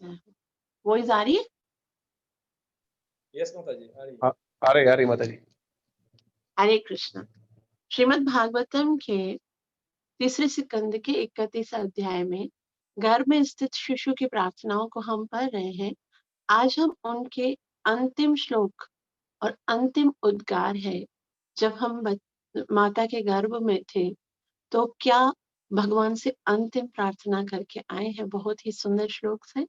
Voice आ रही है? Yes माता जी, आ रही है। आ रही माता जी। हरे कृष्ण। श्रीमद् भागवतम के तीसरे स्कंद के 31 अध्याय में गर्भ में स्थित शिशु की प्रार्थनाओं को हम पढ़ रहे हैं। आज हम उनके अंतिम श्लोक और अंतिम उद्गार है। जब हम माता के गर्भ में थे तो क्या भगवान से अंतिम प्रार्थना करके आए हैं। बहुत ही सुंदर श्लोक है।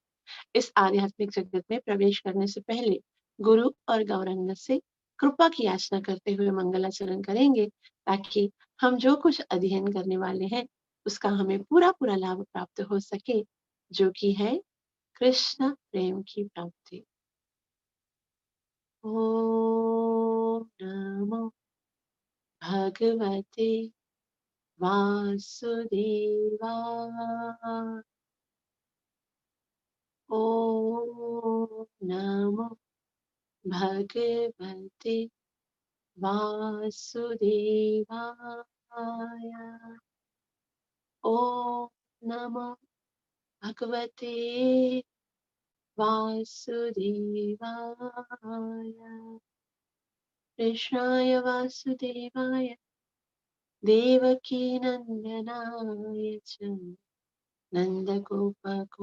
इस आध्यात्मिक जगत में प्रवेश करने से पहले गुरु और गौरंग से कृपा की याचना करते हुए मंगलाचरण करेंगे, ताकि हम जो कुछ अध्ययन करने वाले हैं उसका हमें पूरा पूरा लाभ प्राप्त हो सके, जो कि है कृष्ण प्रेम की प्राप्ति। ओम नमो भगवते वासुदेवाय। ओम नमो भगवते वासुदेवाय। ओम नमो भगवते वासुदेवाय। कृष्णाय वासुदेवाय देवकी नंदनाय च नंदगोपकुमाराय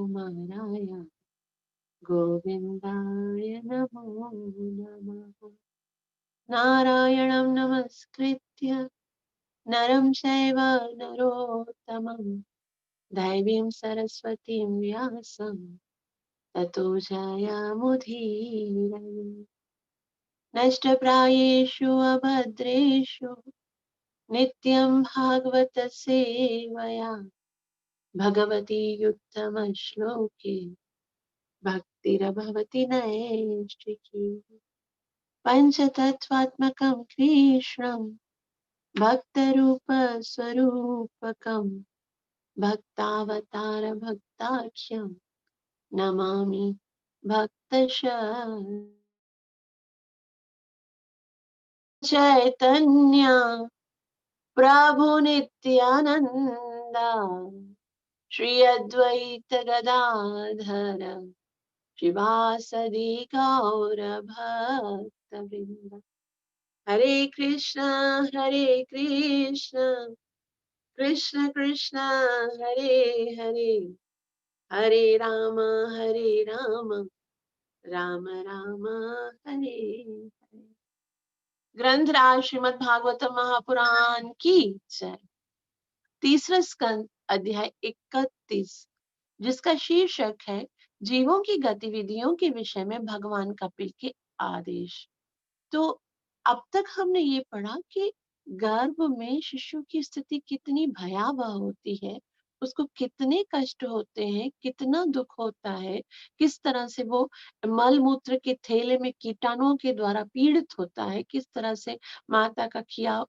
गोविन्दाय नमो नमः। नारायणं नमस्कृत्य नरं चैव नरोत्तमं दैवीं सरस्वतीं व्यासं ततो जयमुदीरये। नष्टप्रायेषु अभद्रेषु नित्यं भागवत सेवया भगवती उत्तमश्लोके भक्तिर्भवति नैष्ठिकी। पञ्चतत्त्वात्मकं कृष्णं भक्तरूपस्वरूपकं भक्तावतार भक्ताख्यं नमामि भक्तशः। चैतन्य प्रभु नित्यानंद श्री अद्वैत गदाधर शिवासदि गौर भक्तवृंद। हरे कृष्णा कृष्ण कृष्ण हरे हरे, हरे राम राम राम हरे हरे। ग्रंथराज श्रीमद् भागवत महापुराण की जय। तीसरा स्कंद अध्याय 31, जिसका शीर्षक है जीवों की गतिविधियों के विषय में भगवान कपिल के आदेश। तो अब तक हमने ये पढ़ा कि गर्भ में शिशु की स्थिति कितनी भयावह होती है, उसको कितने कष्ट होते हैं, कितना दुख होता है, किस तरह से वो मल मूत्र के थैले में कीटाणुओं के द्वारा पीड़ित होता है, किस तरह से माता का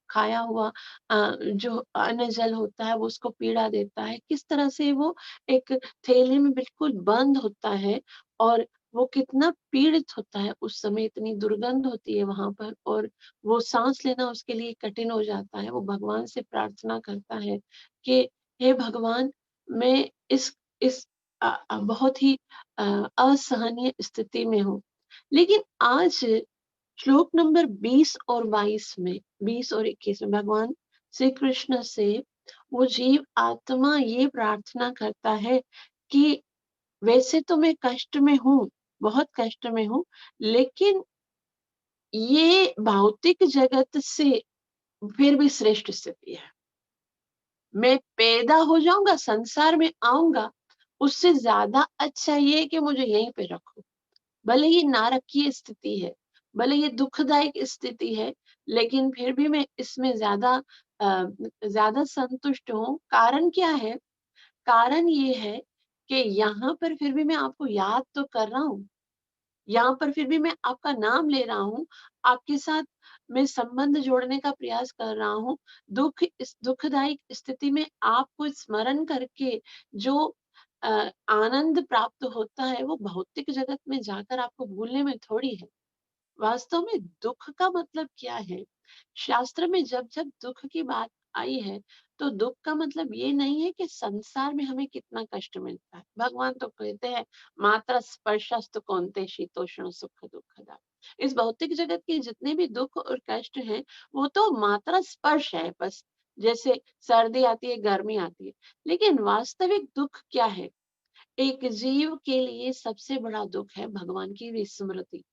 खाया हुआ जो अन्न जल होता है वो उसको पीड़ा देता है, किस तरह से वो एक थैले में बिल्कुल बंद होता है और वो कितना पीड़ित होता है। उस समय इतनी दुर्गंध होती है वहां पर और वो सांस लेना उसके लिए कठिन हो जाता है। वो भगवान से प्रार्थना करता है कि हे भगवान, मैं इस बहुत ही असहनीय स्थिति में हूँ। लेकिन आज श्लोक नंबर 20 और 22 में, 20 और 21 में भगवान श्री कृष्ण से वो जीव आत्मा ये प्रार्थना करता है कि वैसे तो मैं कष्ट में हूँ, बहुत कष्ट में हूँ, लेकिन ये भौतिक जगत से फिर भी श्रेष्ठ स्थिति है। मैं पैदा हो जाऊंगा, संसार में आऊंगा, उससे ज्यादा अच्छा ये है कि मुझे यहीं पे रखो। भले ही नारकीय स्थिति है, भले ये दुखदायक स्थिति है, लेकिन फिर भी मैं इसमें ज्यादा संतुष्ट हूँ। कारण क्या है? कारण ये है कि यहाँ पर फिर भी मैं आपको याद तो कर रहा हूँ, यहाँ पर फिर भी मैं आपका नाम ले रहा हूँ, आपके साथ मैं संबंध जोड़ने का प्रयास कर रहा हूँ। इस दुखदायक स्थिति में आपको स्मरण करके जो आनंद प्राप्त होता है वो भौतिक जगत में जाकर आपको भूलने में थोड़ी है। वास्तव में दुख का मतलब क्या है? शास्त्र में जब जब दुख की बात आई है तो दुःख का मतलब ये नहीं है कि संसार में हमें कितना कष्ट मिलता है। भगवान तो कहते हैं मात्रा स्पर्शस्तु कौन्तेय शीतोष्ण सुख दुःखदा। इस भौतिक जगत के जितने भी दुःख और कष्ट हैं, वो तो मात्रा स्पर्श है बस। जैसे सर्दी आती है, गर्मी आती है। लेकिन वास्तविक दुःख क्या है? एक जीव के लिए सबसे बड़ा दुःख है भगवान की विस्मृति।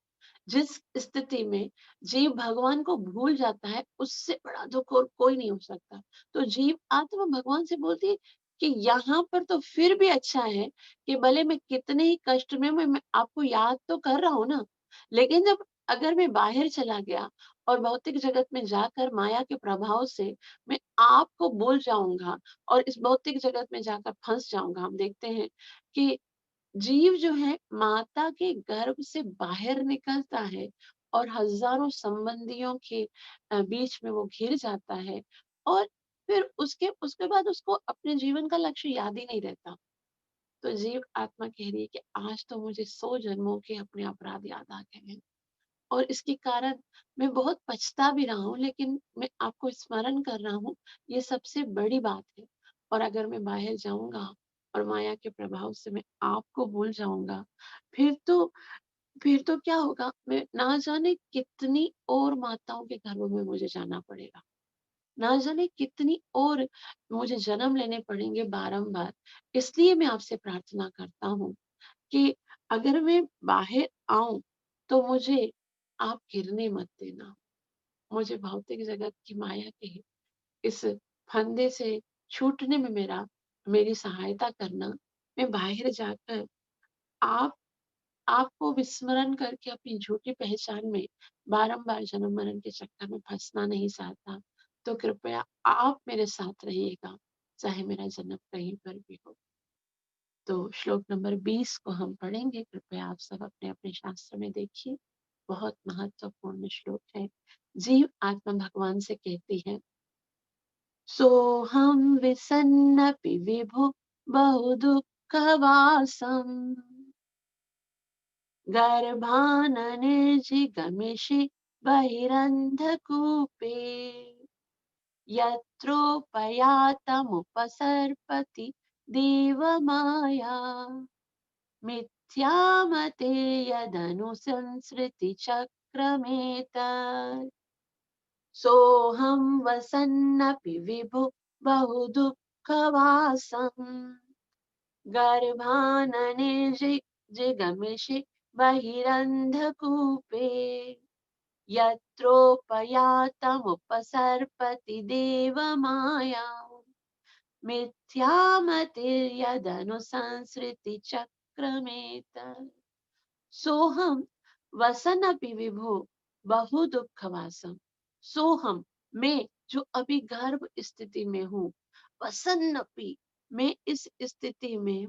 जिस स्थिति में जीव भगवान को भूल जाता है, उससे बड़ा दुःख और कोई नहीं हो सकता। तो जीव आत्मा भगवान से बोलती है कि यहाँ पर तो फिर भी अच्छा है कि भले मैं कितने ही कष्ट में मैं आपको याद तो कर रहा हूँ ना, लेकिन जब अगर मैं बाहर चला गया और भौतिक जगत में जाकर माया के प्रभाव से मैं आपको भूल जाऊँगा और इस भौतिक जगत में जाकर फँस जाऊँगा। हम देखते हैं कि जीव जो है माता के गर्भ से बाहर निकलता है और हजारों संबंधियों के बीच में वो घिर जाता है और फिर उसके बाद उसको अपने जीवन का लक्ष्य याद ही नहीं रहता। तो जीव आत्मा कह रही है कि आज तो मुझे 100 जन्मों के अपने अपराध याद आ गए हैं और इसके कारण मैं बहुत पछता भी रहा हूँ, लेकिन मैं आपको स्मरण कर रहा हूँ, ये सबसे बड़ी बात है। और अगर मैं बाहर जाऊंगा और माया के प्रभाव से मैं आपको भूल जाऊंगा, फिर तो फिर तो क्या होगा? मैं ना जाने कितनी और माताओं के घरों में मुझे जाना पड़ेगा। ना जाने कितनी और मुझे जन्म लेने पड़ेंगे बारंबार। इसलिए मैं आपसे प्रार्थना करता हूँ कि अगर मैं बाहर आऊं तो मुझे आप गिरने मत देना। मुझे भौतिक जगत की माया के इस फंदे से छूटने में मेरी सहायता करना। मैं बाहर जाकर आप आपको विस्मरण करके अपनी झूठी पहचान में बारंबार जन्म मरण के चक्कर में फंसना नहीं चाहता। तो कृपया आप मेरे साथ रहिएगा, चाहे मेरा जन्म कहीं पर भी हो। तो श्लोक नंबर 20 को हम पढ़ेंगे। कृपया आप सब अपने अपने शास्त्र में देखिए। बहुत महत्वपूर्ण श्लोक है। जीव आत्मा भगवान से कहती है, सोहम विसन्नपि विभु बहु दुःखवासम् गर्भानने जिगमिषि बहिरन्धकूपे यत्रोपयातमुपसर्पति देवमाया मिथ्यामते यदनुसंसृतिचक्रमेतत् सोऽहं वसन्नपि विभु बहु दुःखवासम् गर्भानने जिगमिषि बहिरन्धकूपे यत्रोपयातमुपसर्पति देवमाया मिथ्यामतिर्यदनुसंसृतिचक्रमेतत् सोहम वसनपि विभो बहु दुःखवासम। सोहम मैं जो अभी गर्भ स्थिति में हूँ, वसन्नपि मैं इस स्थिति में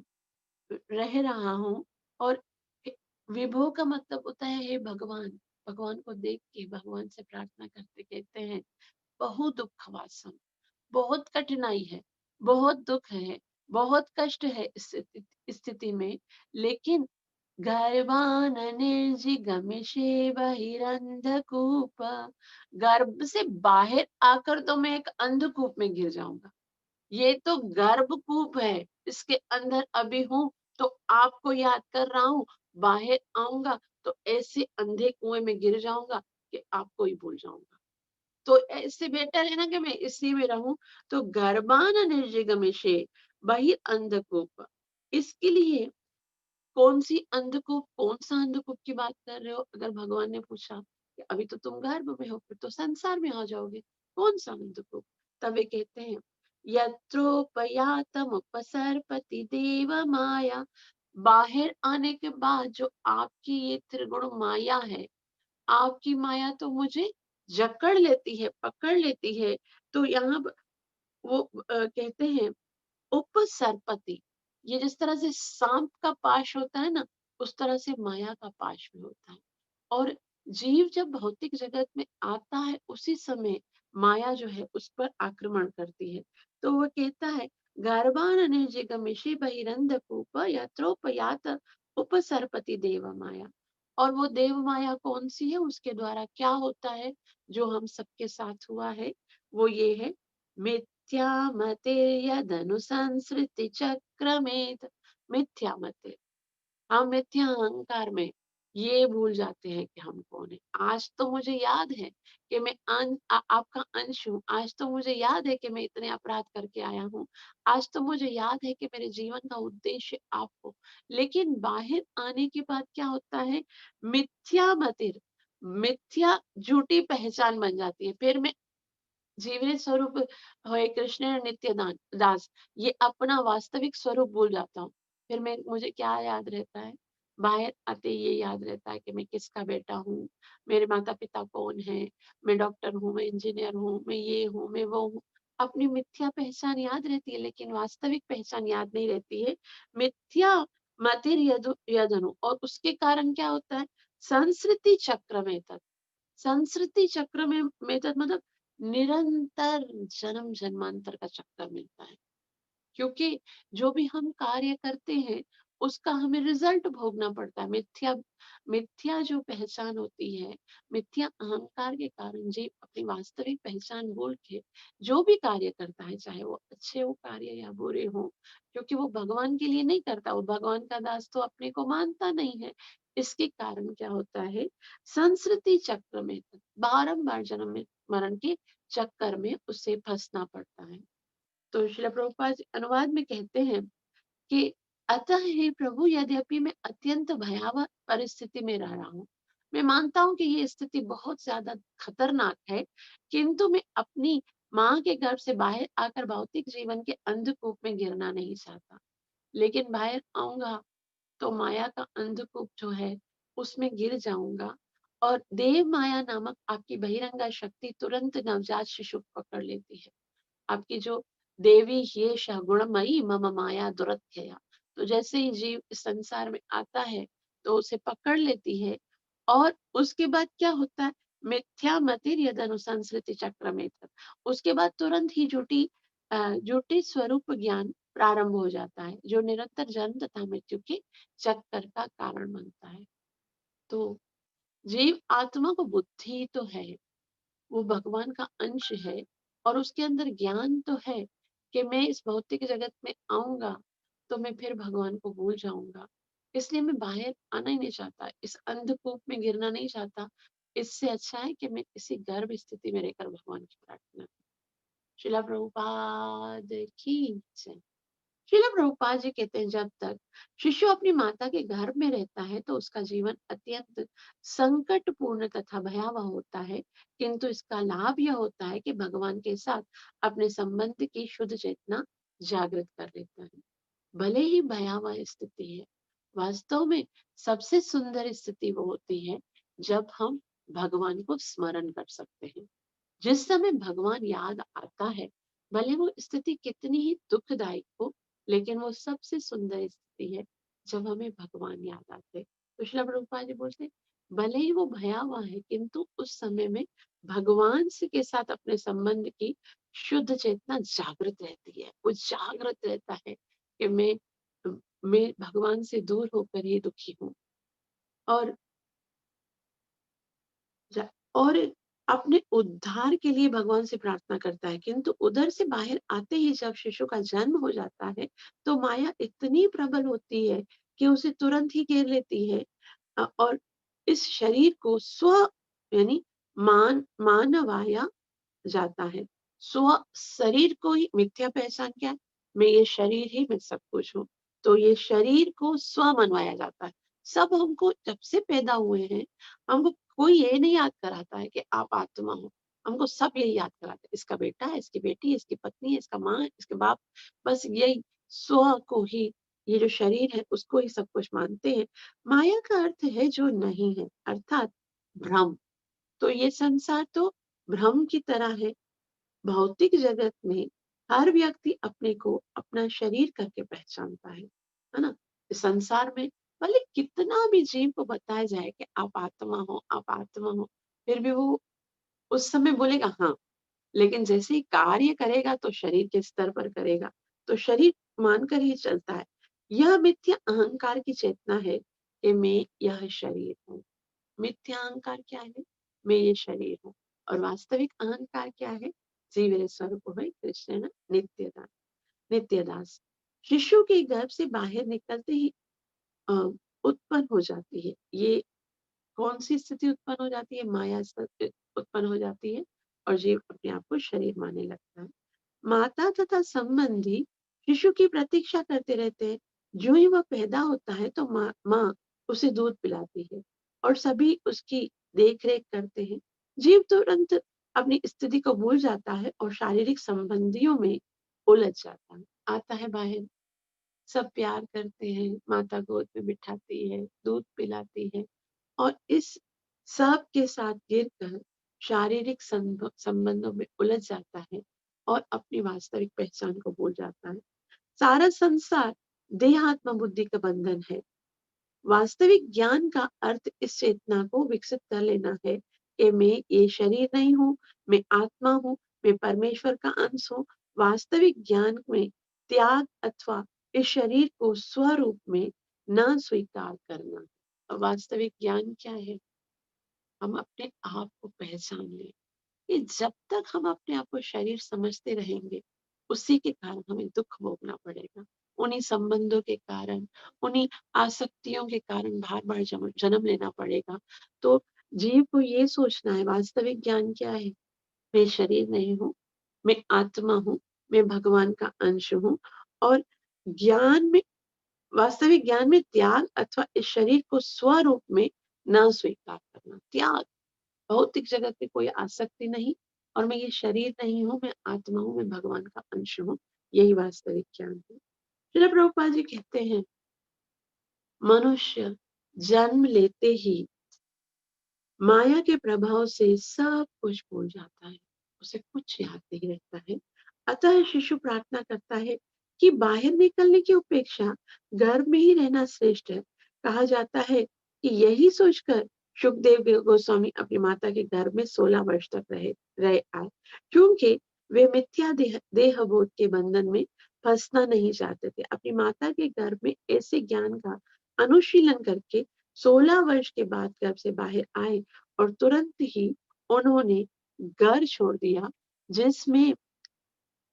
रह रहा हूँ और विभो का मतलब होता है हे भगवान। भगवान को देख के भगवान से प्रार्थना करते कहते हैं बहु दुःखवासम, बहुत कठिनाई है, बहुत दुख है, बहुत कष्ट है इस स्थिति में, लेकिन गर्भाननिर्जिगमिषे बहिरंधकूप, गर्भ से बाहर आकर तो मैं एक अंधकूप में गिर जाऊंगा। ये तो गर्भकूप है, इसके अंदर अभी हूं तो आपको याद कर रहा हूं, बाहर आऊंगा तो ऐसे अंधे कुएं में गिर जाऊंगा कि आपको ही भूल जाऊंगा। तो ऐसे बेटर है ना कि मैं इसी में रहूं। तो गर्भान निर्जिगमिषे बहिर अंधकूप, इसके लिए कौन सा अंधकूप की बात कर रहे हो? अगर भगवान ने पूछा कि अभी तो तुम गर्भ में हो, फिर तो संसार में आ जाओगे, कौन सा अंधकूप? तब वे कहते हैं यत्रोपयातम उपसर्पति देव माया, बाहर आने के बाद जो आपकी ये त्रिगुण माया है, आपकी माया तो मुझे जकड़ लेती है, पकड़ लेती है। तो यहाँ वो कहते हैं उपसर्पति, ये जिस तरह से सांप का पाश होता है ना, उस तरह से माया का पाश भी होता है। और जीव जब भौतिक जगत में आता है, उसी समय माया जो है उस पर आक्रमण करती है। तो वो कहता है गर्भान निर्जिगमिषि बहिरंधकूप यत्रोपयात उपसर्पति देव माया। और वो देव माया कौन सी है? उसके द्वारा क्या होता है जो हम सबके साथ हुआ है, वो ये है मिथ्यामतिर्यदनुसंसृति चक्रमेत। मिथ्यामति, हम मिथ्या अहंकार में ये भूल जाते हैं कि हम कौन है। आज तो मुझे याद है कि मैं आपका अंश हूँ। आज तो मुझे याद है कि मैं इतने अपराध करके आया हूँ। आज तो मुझे याद है कि मेरे जीवन का उद्देश्य आप हो। लेकिन बाहर आने के बाद क्या होता है? मिथ्या मतिर, मिथ्या झूठी पहचान बन जाती है। फिर मैं जीवनी स्वरूप होए कृष्ण नित्य दास, ये अपना वास्तविक स्वरूप भूल जाता हूँ। फिर मैं मुझे क्या याद रहता है? बाहर आते ही ये याद रहता है कि मैं किसका बेटा हूँ, मेरे माता पिता कौन है, मैं डॉक्टर हूँ, मैं इंजीनियर हूँ, मैं ये हूँ, मैं वो हूँ। अपनी मिथ्या पहचान याद रहती है, लेकिन वास्तविक पहचान याद नहीं रहती है। मिथ्या मतिर यदनु, और उसके कारण क्या होता है? संस्कृति चक्र में तक, संस्कृति चक्र में तो मतलब निरंतर जन्म जन्मांतर का चक्कर मिलता है। क्योंकि जो भी हम कार्य करते हैं उसका हमें रिजल्ट भोगना पड़ता है। मिथ्या मिथ्या जो पहचान होती है, मिथ्या अहंकार के कारण जीव अपनी वास्तविक पहचान भूल के जो भी कार्य करता है, चाहे वो अच्छे हो कार्य या बुरे हो, क्योंकि वो भगवान के लिए नहीं करता, वो भगवान का दास तो अपने को मानता नहीं है। इसके कारण क्या होता है? संस्कृति चक्र में बारंबार जन्म में मरण के चक्कर में उसे फंसना पड़ता है। तो श्रील प्रभुपाद जी अनुवाद में कहते हैं कि अतः हे प्रभु, यद्यपि मैं अत्यंत भयावह परिस्थिति में रह रहा हूँ, मैं मानता हूँ कि ये स्थिति बहुत ज्यादा खतरनाक है, किंतु मैं अपनी माँ के गर्भ से बाहर आकर भौतिक जीवन के अंधकूप में गिरना नहीं चाहता। लेकिन बाहर आऊंगा तो माया का अंधकूप जो है उसमें गिर जाऊंगा, और देव माया नामक आपकी बहिरंगा शक्ति तुरंत नवजात शिशु को पकड़ लेती है। आपकी जो देवी ये गुणमयी मम माया दुरत्यया, तो जैसे ही जीव इस संसार में आता है तो उसे पकड़ लेती है। और उसके बाद क्या होता है? मिथ्या मतिर यद अनुसंसृति चक्र में, उसके बाद तुरंत ही झूठी स्वरूप ज्ञान प्रारंभ हो जाता है, जो निरंतर जन्म तथा मृत्यु के चक्कर का कारण बनता है। तो जीव आत्मा को बुद्धि तो है, वो भगवान का अंश है, और उसके अंदर ज्ञान तो है कि मैं इस भौतिक जगत में आऊंगा तो मैं फिर भगवान को भूल जाऊंगा। इसलिए मैं बाहर आना ही नहीं चाहता, इस अंधकूप में गिरना नहीं चाहता। इससे अच्छा है कि मैं इसी गर्भ स्थिति में रहकर भगवान की प्रार्थना करूं। शिला प्रभुपाद की जय। श्रील प्रभुपाद जी कहते हैं, जब तक शिशु अपनी माता के गर्भ में रहता है तो उसका जीवन अत्यंत संकटपूर्ण तथा भयावह होता है, किंतु इसका लाभ यह होता है कि भगवान के साथ अपने संबंध की शुद्ध चेतना जागृत कर लेता है। भले ही भयावह स्थिति है, वास्तव में सबसे सुंदर स्थिति वो होती है जब हम भगवान को स्मरण कर सकते हैं। जिस समय भगवान याद आता है, भले वो स्थिति कितनी ही दुखदायक हो, लेकिन वो सबसे सुंदर स्थिति है जब हमें भगवान याद आते हैं। तो श्रील प्रभुपाद जी बोलते हैं, भले ही वो भयावह है, किंतु उस समय में भगवान से के साथ अपने संबंध की शुद्ध चेतना जागृत रहती है। वो जागृत रहता है कि मैं भगवान से दूर होकर ही दुखी हूँ। और और अपने उद्धार के लिए भगवान से प्रार्थना करता है, किंतु उधर से बाहर आते ही जब शिशु का जन्म हो जाता है तो माया इतनी प्रबल होती है कि उसे तुरंत ही घेर लेती है। और इस शरीर को स्व यानी मानवाया जाता है। स्व शरीर को ही मिथ्या पहचान, क्या है? मैं ये शरीर ही मैं सब कुछ हूँ। तो ये शरीर को स्व मनवाया जाता है। सब हमको जब से पैदा हुए हैं, हमको कोई ये नहीं याद कराता है कि आप आत्मा हो। हमको सब यही याद कराते हैं, इसका बेटा है, इसकी बेटी है, इसकी पत्नी है, इसका माँ है, इसके बाप। बस यही स्व को ही, ये जो शरीर है उसको ही सब कुछ मानते हैं। माया का अर्थ है जो नहीं है, अर्थात भ्रम। तो ये संसार तो भ्रम की तरह है। भौतिक जगत में हर व्यक्ति अपने को अपना शरीर करके पहचानता है ना? इस संसार में भले कितना भी जीव को बताया जाए कि आप आत्मा हो, आप आत्मा हो, फिर भी वो उस समय बोलेगा हाँ, लेकिन जैसे ही कार्य करेगा तो शरीर के स्तर पर करेगा, तो शरीर मानकर ही चलता है। यह मिथ्या अहंकार की चेतना है कि मैं यह शरीर हूँ। मिथ्या अहंकार क्या है? मैं ये शरीर हूँ। और वास्तविक अहंकार क्या है? जीवेर स्वरूप भई कृष्ण नित्यदास नित्यदास। शिशु के गर्भ से बाहर निकलते ही अ, उत्पन्न हो जाती है। ये कौन-सी स्थिति उत्पन्न हो जाती है? माया स्थिति उत्पन्न हो जाती है और जीव अपने आप को शरीर मानने लगता है। माता तथा संबंधी शिशु की प्रतीक्षा करते रहते हैं। जो ही वह पैदा होता है तो माँ उसे दूध पिलाती है और सभी उसकी देख-रेख करते हैं। जीव तुरंत अपनी स्थिति को भूल जाता है और शारीरिक संबंधियों में उलझ जाता है। आता है बाहर, सब प्यार करते हैं, माता गोद में बिठाती है, दूध पिलाती है और इस सब के साथ गिरकर शारीरिक संबंधों में उलझ जाता है और अपनी वास्तविक पहचान को भूल जाता है। सारा संसार देहात्म बुद्धि का बंधन है। वास्तविक ज्ञान का अर्थ इस चेतना को विकसित कर लेना है कि मैं ये शरीर नहीं हूँ, मैं आत्मा हूँ, मैं परमेश्वर का अंश हूँ। वास्तविक ज्ञान में त्याग अथवा इस शरीर को स्वरूप में न स्वीकार करना। वास्तविक ज्ञान क्या है? हम अपने आप को पहचान लें। कि जब तक हम अपने आप को शरीर समझते रहेंगे, उसी के कारण हमें दुःख भोगना पड़ेगा। उन्हीं संबंधों के कारण, उन्हीं आसक्तियों के कारण बार-बार जन्म लेना पड़ेगा। तो जीव को ये सोचना है वास्तविक ज्ञान क्या है? मैं शरीर नहीं हूँ, मैं आत्मा हूँ, मैं भगवान का अंश हूँ और ज्ञान में वास्तविक ज्ञान में त्याग अथवा इस शरीर को स्वरूप में न स्वीकार करना। त्याग भौतिक जगत में कोई आसक्ति नहीं और मैं ये शरीर नहीं हूँ, मैं आत्मा हूँ, मैं भगवान का अंश हूँ। यही वास्तविक ज्ञान है। श्रील प्रभुपाद जी कहते हैं, मनुष्य जन्म लेते ही माया के प्रभाव से सब कुछ भूल जाता है, उसे कुछ याद नहीं रहता है। अतः शिशु प्रार्थना करता है कि बाहर निकलने की अपेक्षा गर्भ में ही रहना श्रेष्ठ है। कहा जाता है कि यही सोचकर सुखदेव गोस्वामी अपनी माता के गर्भ में 16 वर्ष तक रहे आए, क्योंकि वे मिथ्या देह बोध के बंधन में फंसना नहीं चाहते थे। अपनी माता के गर्भ में ऐसे ज्ञान का अनुशीलन करके 16 वर्ष के बाद गर्भ से बाहर आए और तुरंत ही उन्होंने घर छोड़ दिया जिसमें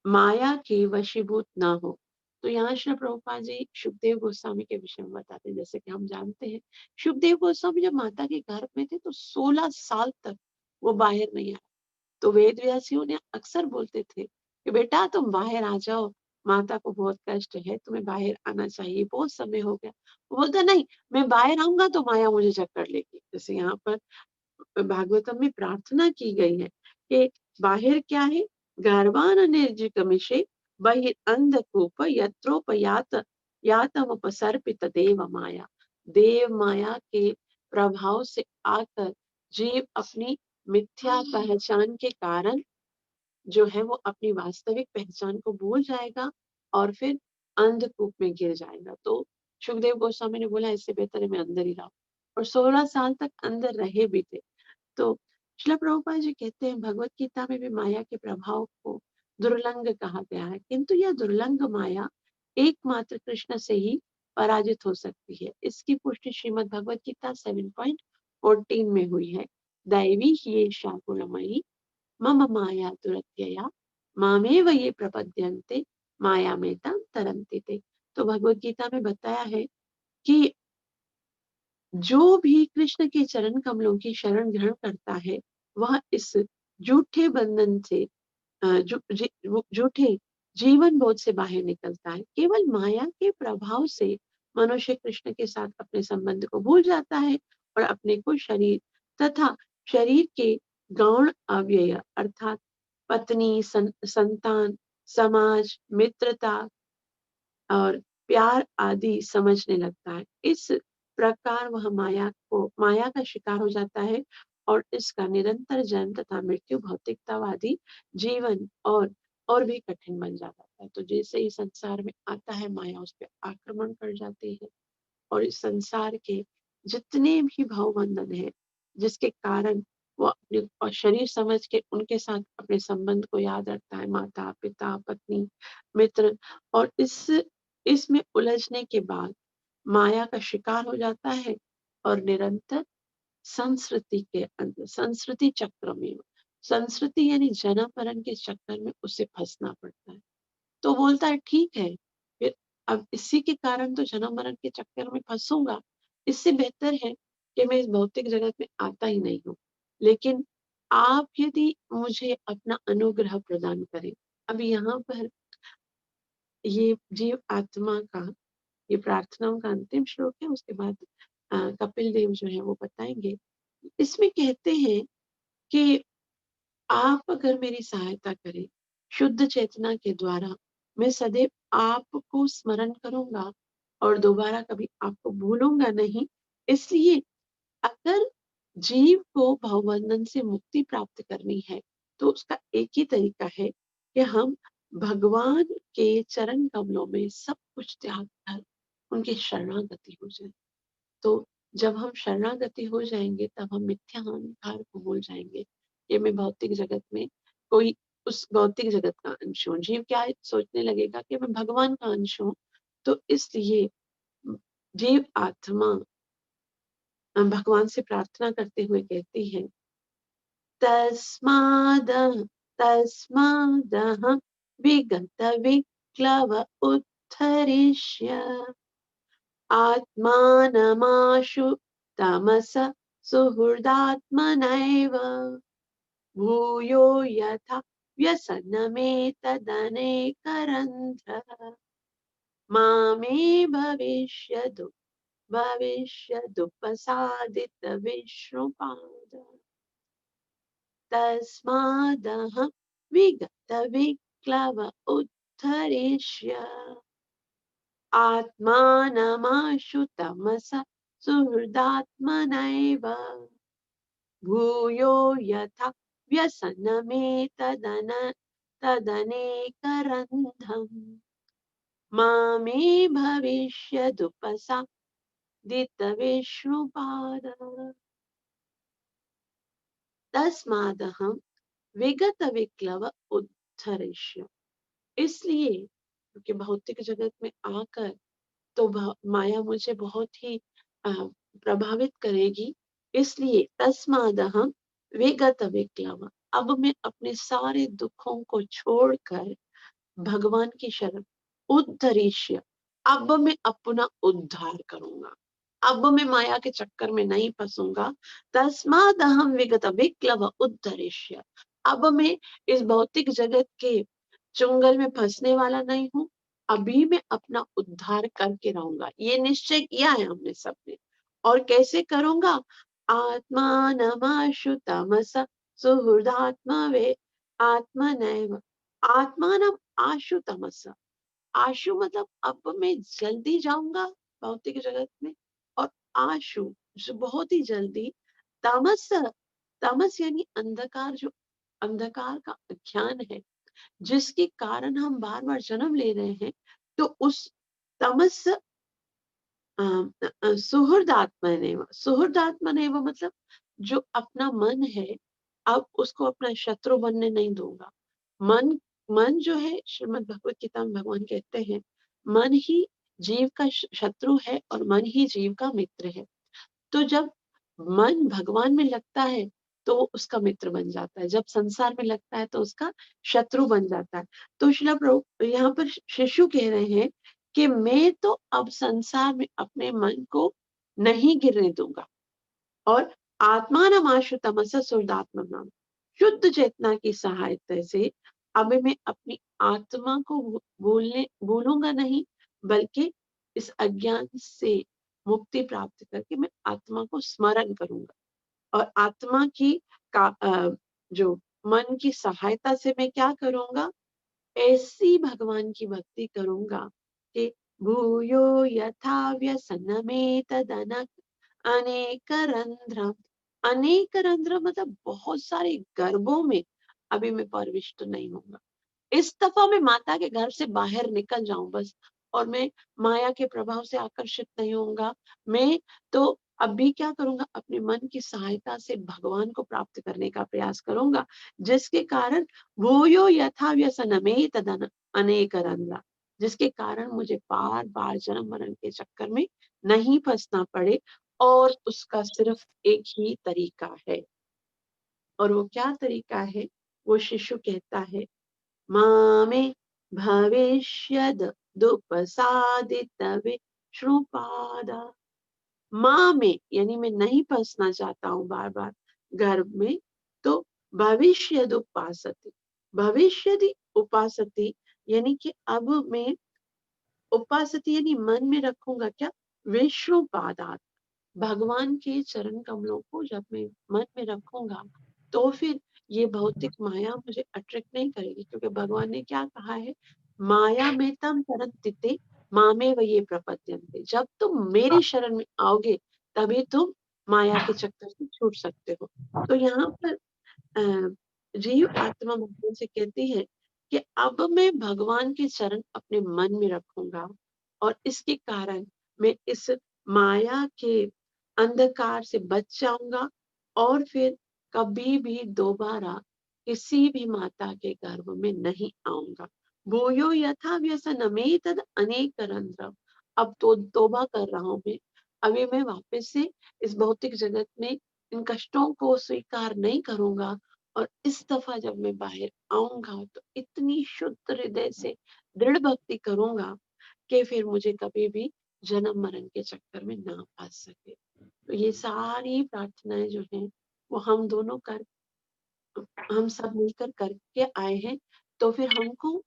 माया के वशीभूत ना हो। तो यहाँ श्री प्रभुपाद जी सुखदेव गोस्वामी के विषय में बताते हैं। जैसे कि हम जानते हैं, सुखदेव गोस्वामी जब माता के गर्भ में थे तो 16 साल तक वो बाहर नहीं आए। तो वेद व्यासियों ने अक्सर बोलते थे कि बेटा तुम बाहर आ जाओ, माता को बहुत कष्ट है, तुम्हें बाहर आना चाहिए, बहुत समय हो गया। वो बोलता नहीं, मैं बाहर आऊंगा तो माया मुझे जकड़ लेगी। जैसे यहाँ पर भागवतम में प्रार्थना की गई है कि बाहर क्या है, गर्भान निर्जिगमिषे बहिर अंधकूप यत्रोपयात यातम उपसर्पित देव माया। देव माया के प्रभाव से आकर जीव अपनी मिथ्या पहचान के कारण जो है वो अपनी वास्तविक पहचान को भूल जाएगा और फिर अंधकूप में गिर जाएगा। तो सुखदेव गोस्वामी ने बोला इससे बेहतर है मैं अंदर ही रहूं, और 16 साल तक अंदर रहे भी थे। तो श्रील प्रभुपाद जी कहते हैं भगवत गीता में भी माया के प्रभाव को दुर्लंग कहा गया है, किंतु यह दुर्लंग माया एकमात्र कृष्ण से ही पराजित हो सकती है। इसकी पुष्टि श्रीमद् भगवत गीता 7.14 में हुई है। दैवी ही शाकुलमयी मम माया दुरत्यया मामेव ये प्रपद्यन्ते माया में तरन्ति ते। तो भगवत गीता में बताया है कि जो भी कृष्ण के चरण कमलों की शरण ग्रहण करता है वह इस झूठे बंधन से झूठे जीवन बोध से बाहर निकलता है। केवल माया के प्रभाव से मनुष्य कृष्ण के साथ अपने संबंध को भूल जाता है और अपने को शरीर तथा शरीर के गौण अव्यय अर्थात पत्नी, संतान, समाज, मित्रता और प्यार आदि समझने लगता है। इस प्रकार वह माया का शिकार हो जाता है और इसका निरंतर जन्म तथा मृत्यु भौतिकतावादी जीवन और भी कठिन बन जाता है। तो जैसे ही संसार में आता है माया उस पर आक्रमण कर जाती है और इस संसार के जितने भी भवबंधन है जिसके कारण वो अपने और शरीर समझ के उनके साथ अपने संबंध को याद रखता है, माता, पिता, पत्नी, मित्र, और इसमें उलझने के बाद माया का शिकार हो जाता है और निरंतर संस्कृति के अंदर संस्कृति चक्र में संस्कृति यानी जन्म मरण के चक्कर में उसे फंसना पड़ता है। तो बोलता है ठीक है, फिर अब इसी के कारण तो जन्म मरण के चक्कर में फंसूंगा, इससे बेहतर है कि मैं इस भौतिक जगत में आता ही नहीं हूँ। लेकिन आप यदि मुझे अपना अनुग्रह प्रदान करें, अब यहाँ पर ये जीव आत्मा का ये प्रार्थनाओं का अंतिम श्लोक है, उसके बाद कपिल देव जो है वो बताएंगे। इसमें कहते हैं कि आप अगर मेरी सहायता करें, शुद्ध चेतना के द्वारा मैं सदैव आपको स्मरण करूंगा और दोबारा कभी आपको भूलूंगा नहीं। इसलिए अगर जीव को भवबंधन से मुक्ति प्राप्त करनी है तो उसका एक ही तरीका है कि हम भगवान के चरण कमलों में सब कुछ त्याग कर उनके शरणागति हो जाए। तो जब हम शरणागति हो जाएंगे तब हम मिथ्या अहंकार को भूल जाएंगे कि मैं भौतिक जगत में कोई उस भौतिक जगत का अंश हूँ। जीव क्या सोचने लगेगा कि मैं भगवान का अंश हूँ। तो इसलिए जीव आत्मा भगवान से प्रार्थना करते हुए कहती है, तस्मादः तस्मादः विगत विक्लव उत्थरिष्य आत्मानमाशु तमस सुहृदात्मनैव भूयो यथा व्यसनमेतदनेकरन्ध्र मामे भविष्यदुपसादितविष्णुपाद तस्मादः विगत विक्लव उत्थरिष्य आत्मानमाशु तमस सुहृदात्मनैव भूयो यथा तदनेकरन्धम् मामे भविष्यदुपसादितविष्णुपाद तस्मादहं विगत विक्लव उद्धरिष्य। इसलिए क्योंकि भौतिक जगत में आकर तो माया मुझे बहुत ही प्रभावित करेगी, इसलिए तस्मादहं विगत विक्लव, अब मैं अपने सारे दुखों को छोड़कर भगवान की शरण उद्धरिष्य, अब मैं अपना उद्धार करूंगा, अब मैं माया के चक्कर में नहीं फंसूंगा। तस्मादहं विगत विक्लव उद्धरिष्य, अब मैं इस भौतिक जगत के चुंगल में फंसने वाला नहीं हूँ, अभी मैं अपना उद्धार करके रहूंगा। ये निश्चय किया है हमने सबने। और कैसे करूंगा? आत्मानमाशु तमस सुहृदात्मा वे आत्मनैव आत्मानम आशु तमस। आशु मतलब अब मैं जल्दी जाऊंगा भौतिक जगत में, और आशु जो बहुत ही जल्दी, तमस तमस यानी अंधकार, जो अंधकार का अज्ञान है जिसके कारण हम बार बार जन्म ले रहे हैं, तो उस तमस सुहृदात्मनेव मतलब जो अपना मन है, अब उसको अपना शत्रु बनने नहीं दूंगा। मन मन जो है, श्रीमद् भगवत गीता में भगवान कहते हैं, मन ही जीव का शत्रु है और मन ही जीव का मित्र है। तो जब मन भगवान में लगता है तो वो उसका मित्र बन जाता है, जब संसार में लगता है तो उसका शत्रु बन जाता है। तो श्रील प्रभु यहाँ पर शिशु कह रहे हैं कि मैं तो अब संसार में अपने मन को नहीं गिरने दूंगा, और आत्मानमाशु तमसा सुहृदात्मनाम, शुद्ध चेतना की सहायता से अब मैं अपनी आत्मा को भूलूंगा नहीं, बल्कि इस अज्ञान से मुक्ति प्राप्त करके मैं आत्मा को स्मरण करूंगा। और आत्मा की जो मन की सहायता से मैं क्या करूंगा? ऐसी भगवान की भक्ति करूंगा कि भूयो यथा व्यसनमेतदनक अनेक रंध्र। अनेक रंध्र मतलब बहुत सारे गर्भों में अभी मैं प्रविष्ट नहीं होऊंगा। इस दफा मैं माता के घर से बाहर निकल जाऊं बस, और मैं माया के प्रभाव से आकर्षित नहीं होऊंगा। मैं तो अभी क्या करूंगा? अपने मन की सहायता से भगवान को प्राप्त करने का प्रयास करूंगा, जिसके कारण भूयो यथा व्यसनमे तदन अनेक रंध्रा, जिसके कारण मुझे बार बार जन्म मरण के चक्कर में नहीं फंसना पड़े। और उसका सिर्फ एक ही तरीका है, और वो क्या तरीका है? वो शिशु कहता है, मामे भविष्यद दुपसादित विष्णुपादा। माँ में यानी मैं नहीं फंसना चाहता हूँ बार बार गर्भ में, तो भविष्य उपासती, भविष्य उपासती यानी कि अब मैं उपासती यानी मन में रखूंगा क्या? विष्णु पादात, भगवान के चरण कमलों को जब मैं मन में रखूंगा तो फिर ये भौतिक माया मुझे अट्रैक्ट नहीं करेगी, क्योंकि भगवान ने क्या कहा है? माया में तम तरंतिते मामे व ये प्रपद्यन्ते। जब तुम मेरी शरण में आओगे तभी तुम माया के चक्कर से छूट सकते हो। तो यहाँ पर जीव आत्मा भगवान से कहती है कि अब मैं भगवान के चरण अपने मन में रखूंगा और इसके कारण मैं इस माया के अंधकार से बच जाऊंगा और फिर कभी भी दोबारा किसी भी माता के गर्भ में नहीं आऊंगा। भूयो यथा व्यसनमे तद अनेक रंध्रम। अब तो तौबा कर रहा हूं मैं, अभी मैं वापस से इस भौतिक जगत में इन कष्टों को स्वीकार नहीं करूंगा और इस दफा जब मैं बाहर आऊंगा तो इतनी शुद्ध हृदय से दृढ़ भक्ति करूंगा कि फिर मुझे कभी भी जन्म मरण के चक्कर में ना फंस सके। तो ये सारी प्रार्थनाएं जो हैं वो हम सब मिलकर करके आए हैं। तो फिर हमको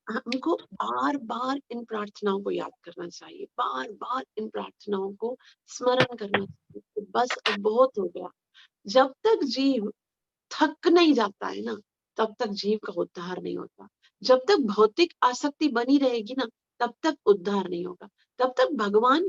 हमको बार बार इन प्रार्थनाओं को याद करना चाहिए, बार बार इन प्रार्थनाओं को स्मरण करना चाहिए कि बस अब बहुत हो गया। जब तक जीव थक नहीं जाता है ना, तब तक जीव का उद्धार नहीं होता। जब तक भौतिक आसक्ति बनी रहेगी ना, तब तक उद्धार नहीं होगा। तब तक भगवान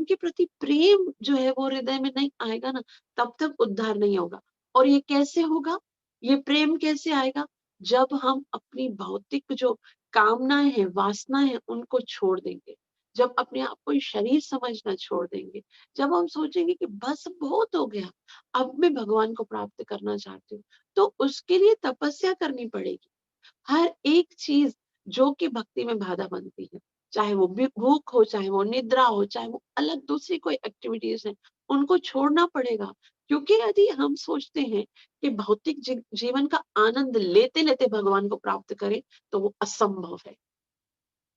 के प्रति प्रेम जो है वो हृदय में नहीं आएगा ना, तब तक उद्धार नहीं होगा। और ये कैसे होगा? ये प्रेम कैसे आएगा? जब हम अपनी भौतिक जो कामनाएं हैं, वासनाएं हैं, उनको छोड़ देंगे। जब अपने आप को शरीर समझना छोड़ देंगे, जब हम सोचेंगे कि बस बहुत हो गया, अब मैं भगवान को प्राप्त करना चाहती हूँ, तो उसके लिए तपस्या करनी पड़ेगी। हर एक चीज जो कि भक्ति में बाधा बनती है, चाहे वो भूख हो, चाहे वो निद्रा हो, चाहे वो अलग दूसरी कोई एक्टिविटीज है, उनको छोड़ना पड़ेगा। क्योंकि यदि हम सोचते हैं कि भौतिक जीवन का आनंद लेते लेते भगवान को प्राप्त करें, तो वो असंभव है।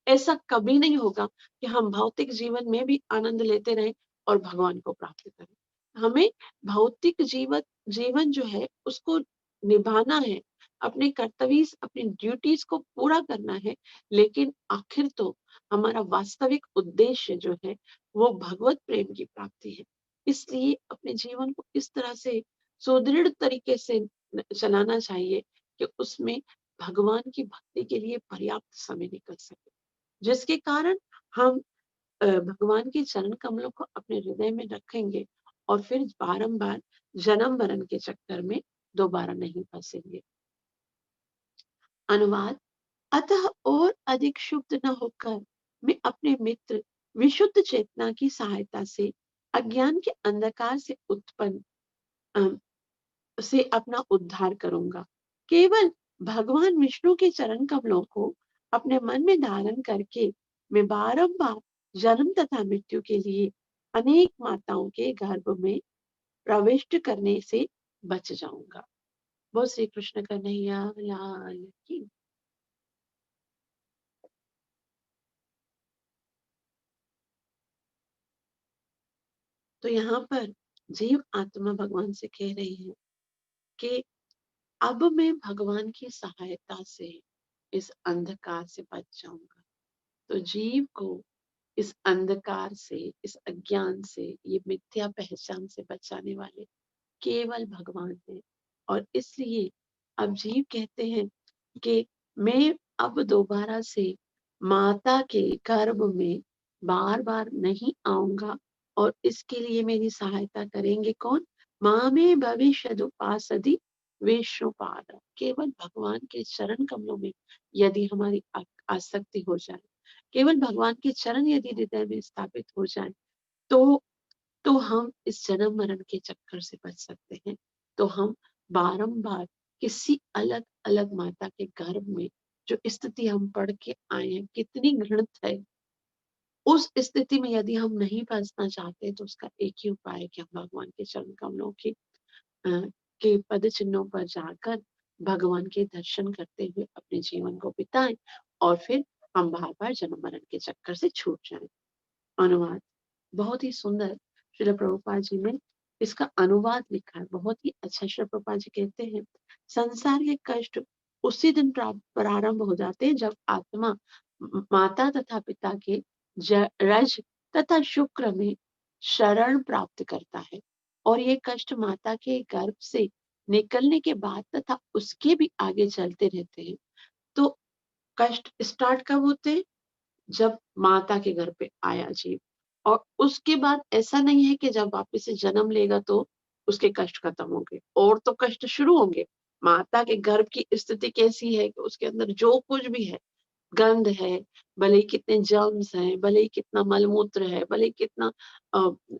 ऐसा कभी नहीं होगा कि हम भौतिक जीवन में भी आनंद लेते रहें और भगवान को प्राप्त करें। हमें भौतिक जीवन जो है उसको निभाना है, अपने कर्तव्य, अपनी ड्यूटीज को पूरा करना है, लेकिन आखिर तो हमारा वास्तविक उद्देश्य जो है वो भगवत प्रेम की प्राप्ति है। इसलिए अपने जीवन को इस तरह से सुदृढ़ तरीके से चलाना चाहिए कि उसमें भगवान की भक्ति के लिए पर्याप्त समय निकल सके, जिसके कारण हम भगवान के चरण कमलों को अपने हृदय में रखेंगे और फिर बारंबार जन्म मरण के चक्कर में दोबारा नहीं फंसेंगे। अनुवाद: अतः और अधिक शुद्ध न होकर मैं अपने मित्र विशुद्ध चेतना की सहायता से अज्ञान के अंधकार से उत्पन्न से अपना उद्धार करूंगा। केवल भगवान विष्णु के चरण कमलों को अपने मन में धारण करके मैं बारंबार जन्म तथा मृत्यु के लिए अनेक माताओं के गर्भ में प्रविष्ट करने से बच जाऊंगा। बोल श्री कृष्ण कन्हैया लाल की। तो यहाँ पर जीव आत्मा भगवान से कह रही है कि अब मैं भगवान की सहायता से इस अंधकार से बच जाऊंगा। तो जीव को इस अंधकार से, इस अज्ञान से, ये मिथ्या पहचान से बचाने वाले केवल भगवान है। और इसलिए अब जीव कहते हैं कि मैं अब दोबारा से माता के गर्भ में बार बार नहीं आऊंगा और इसके लिए मेरी सहायता करेंगे कौन? माँ में भविष्य उपासदी विष्णुपाद। केवल भगवान के चरण कमलों में यदि हमारी आसक्ति हो जाए, केवल भगवान के चरण यदि हृदय में स्थापित हो जाए, तो हम इस जन्म मरण के चक्कर से बच सकते हैं। तो हम बारंबार किसी अलग अलग माता के गर्भ में, जो स्थिति हम पढ़ के आए हैं कितनी घृणित है, उस स्थिति में यदि हम नहीं फंसना चाहते तो उसका एक ही उपाय है कि हम भगवान के चरण कमलों की के पद चिन्हों पर जाकर भगवान के दर्शन करते हुए अपने जीवन को बिताएं और फिर हम बार-बार जन्म मरण के चक्कर से छूट जाएं। अनुवाद बहुत ही सुंदर श्रील प्रभुपाद जी ने इसका अनुवाद लिखा है, बहुत ही अच्छा। श्रील प्रभुपाद जी कहते हैं, संसार के कष्ट उसी दिन प्रारंभ हो जाते हैं जब आत्मा माता तथा पिता के रज तथा शुक्र में शरण प्राप्त करता है और ये कष्ट माता के गर्भ से निकलने के बाद तथा उसके भी आगे चलते रहते हैं। तो कष्ट स्टार्ट कब होते हैं? जब माता के घर पे आया जीव, और उसके बाद ऐसा नहीं है कि जब वापस से जन्म लेगा तो उसके कष्ट खत्म होंगे, और तो कष्ट शुरू होंगे। माता के गर्भ की स्थिति कैसी है कि उसके अंदर जो कुछ भी है, गंध है, भले ही कितने जर्म्स हैं, भले ही कितना मलमूत्र है, भले ही कितना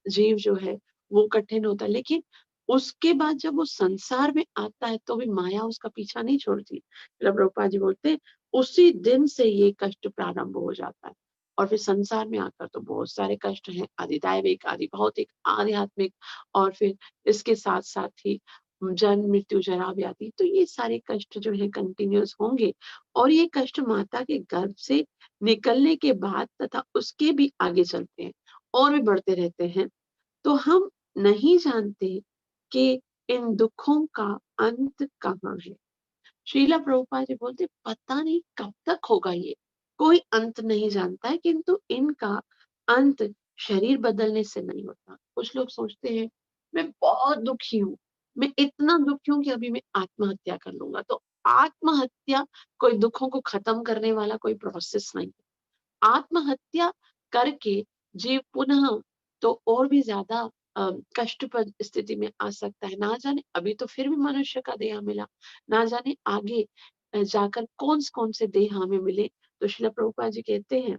जीव जो है वो कठिन होता है, लेकिन उसके बाद जब वो संसार में आता है तो भी माया उसका पीछा नहीं छोड़ती। प्रभुपाद जी बोलते हैं, उसी दिन से ये कष्ट प्रारंभ हो जाता है और फिर संसार में आकर तो बहुत सारे कष्ट हैं, आदि दैविक, आदि भौतिक, आध्यात्मिक, और फिर इसके साथ साथ ही जन्म, मृत्यु, जरा, व्याधि, तो ये सारे कष्ट जो है कंटिन्यूअस होंगे और ये कष्ट माता के गर्भ से निकलने के बाद तथा उसके भी आगे चलते हैं और भी बढ़ते रहते हैं। तो हम नहीं जानते कि इन दुखों का अंत कहाँ है। श्रीला प्रभुपाद जी बोलते, पता नहीं कब तक होगा ये, कोई अंत नहीं जानता है, किंतु इनका अंत शरीर बदलने से नहीं होता। कुछ लोग सोचते हैं, मैं बहुत दुखी हूँ, मैं इतना दुखी हूँ कि अभी मैं आत्महत्या कर लूंगा। तो आत्महत्या कोई दुखों को खत्म करने वाला कोई प्रोसेस नहीं है। आत्महत्या करके जीव पुनः तो और भी ज्यादा कष्टप्रद स्थिति में आ सकता है। ना जाने अभी तो फिर भी मनुष्य का देह मिला, ना जाने आगे जाकर कौन से देह हमें मिले। तो श्रील प्रभुपाद जी कहते हैं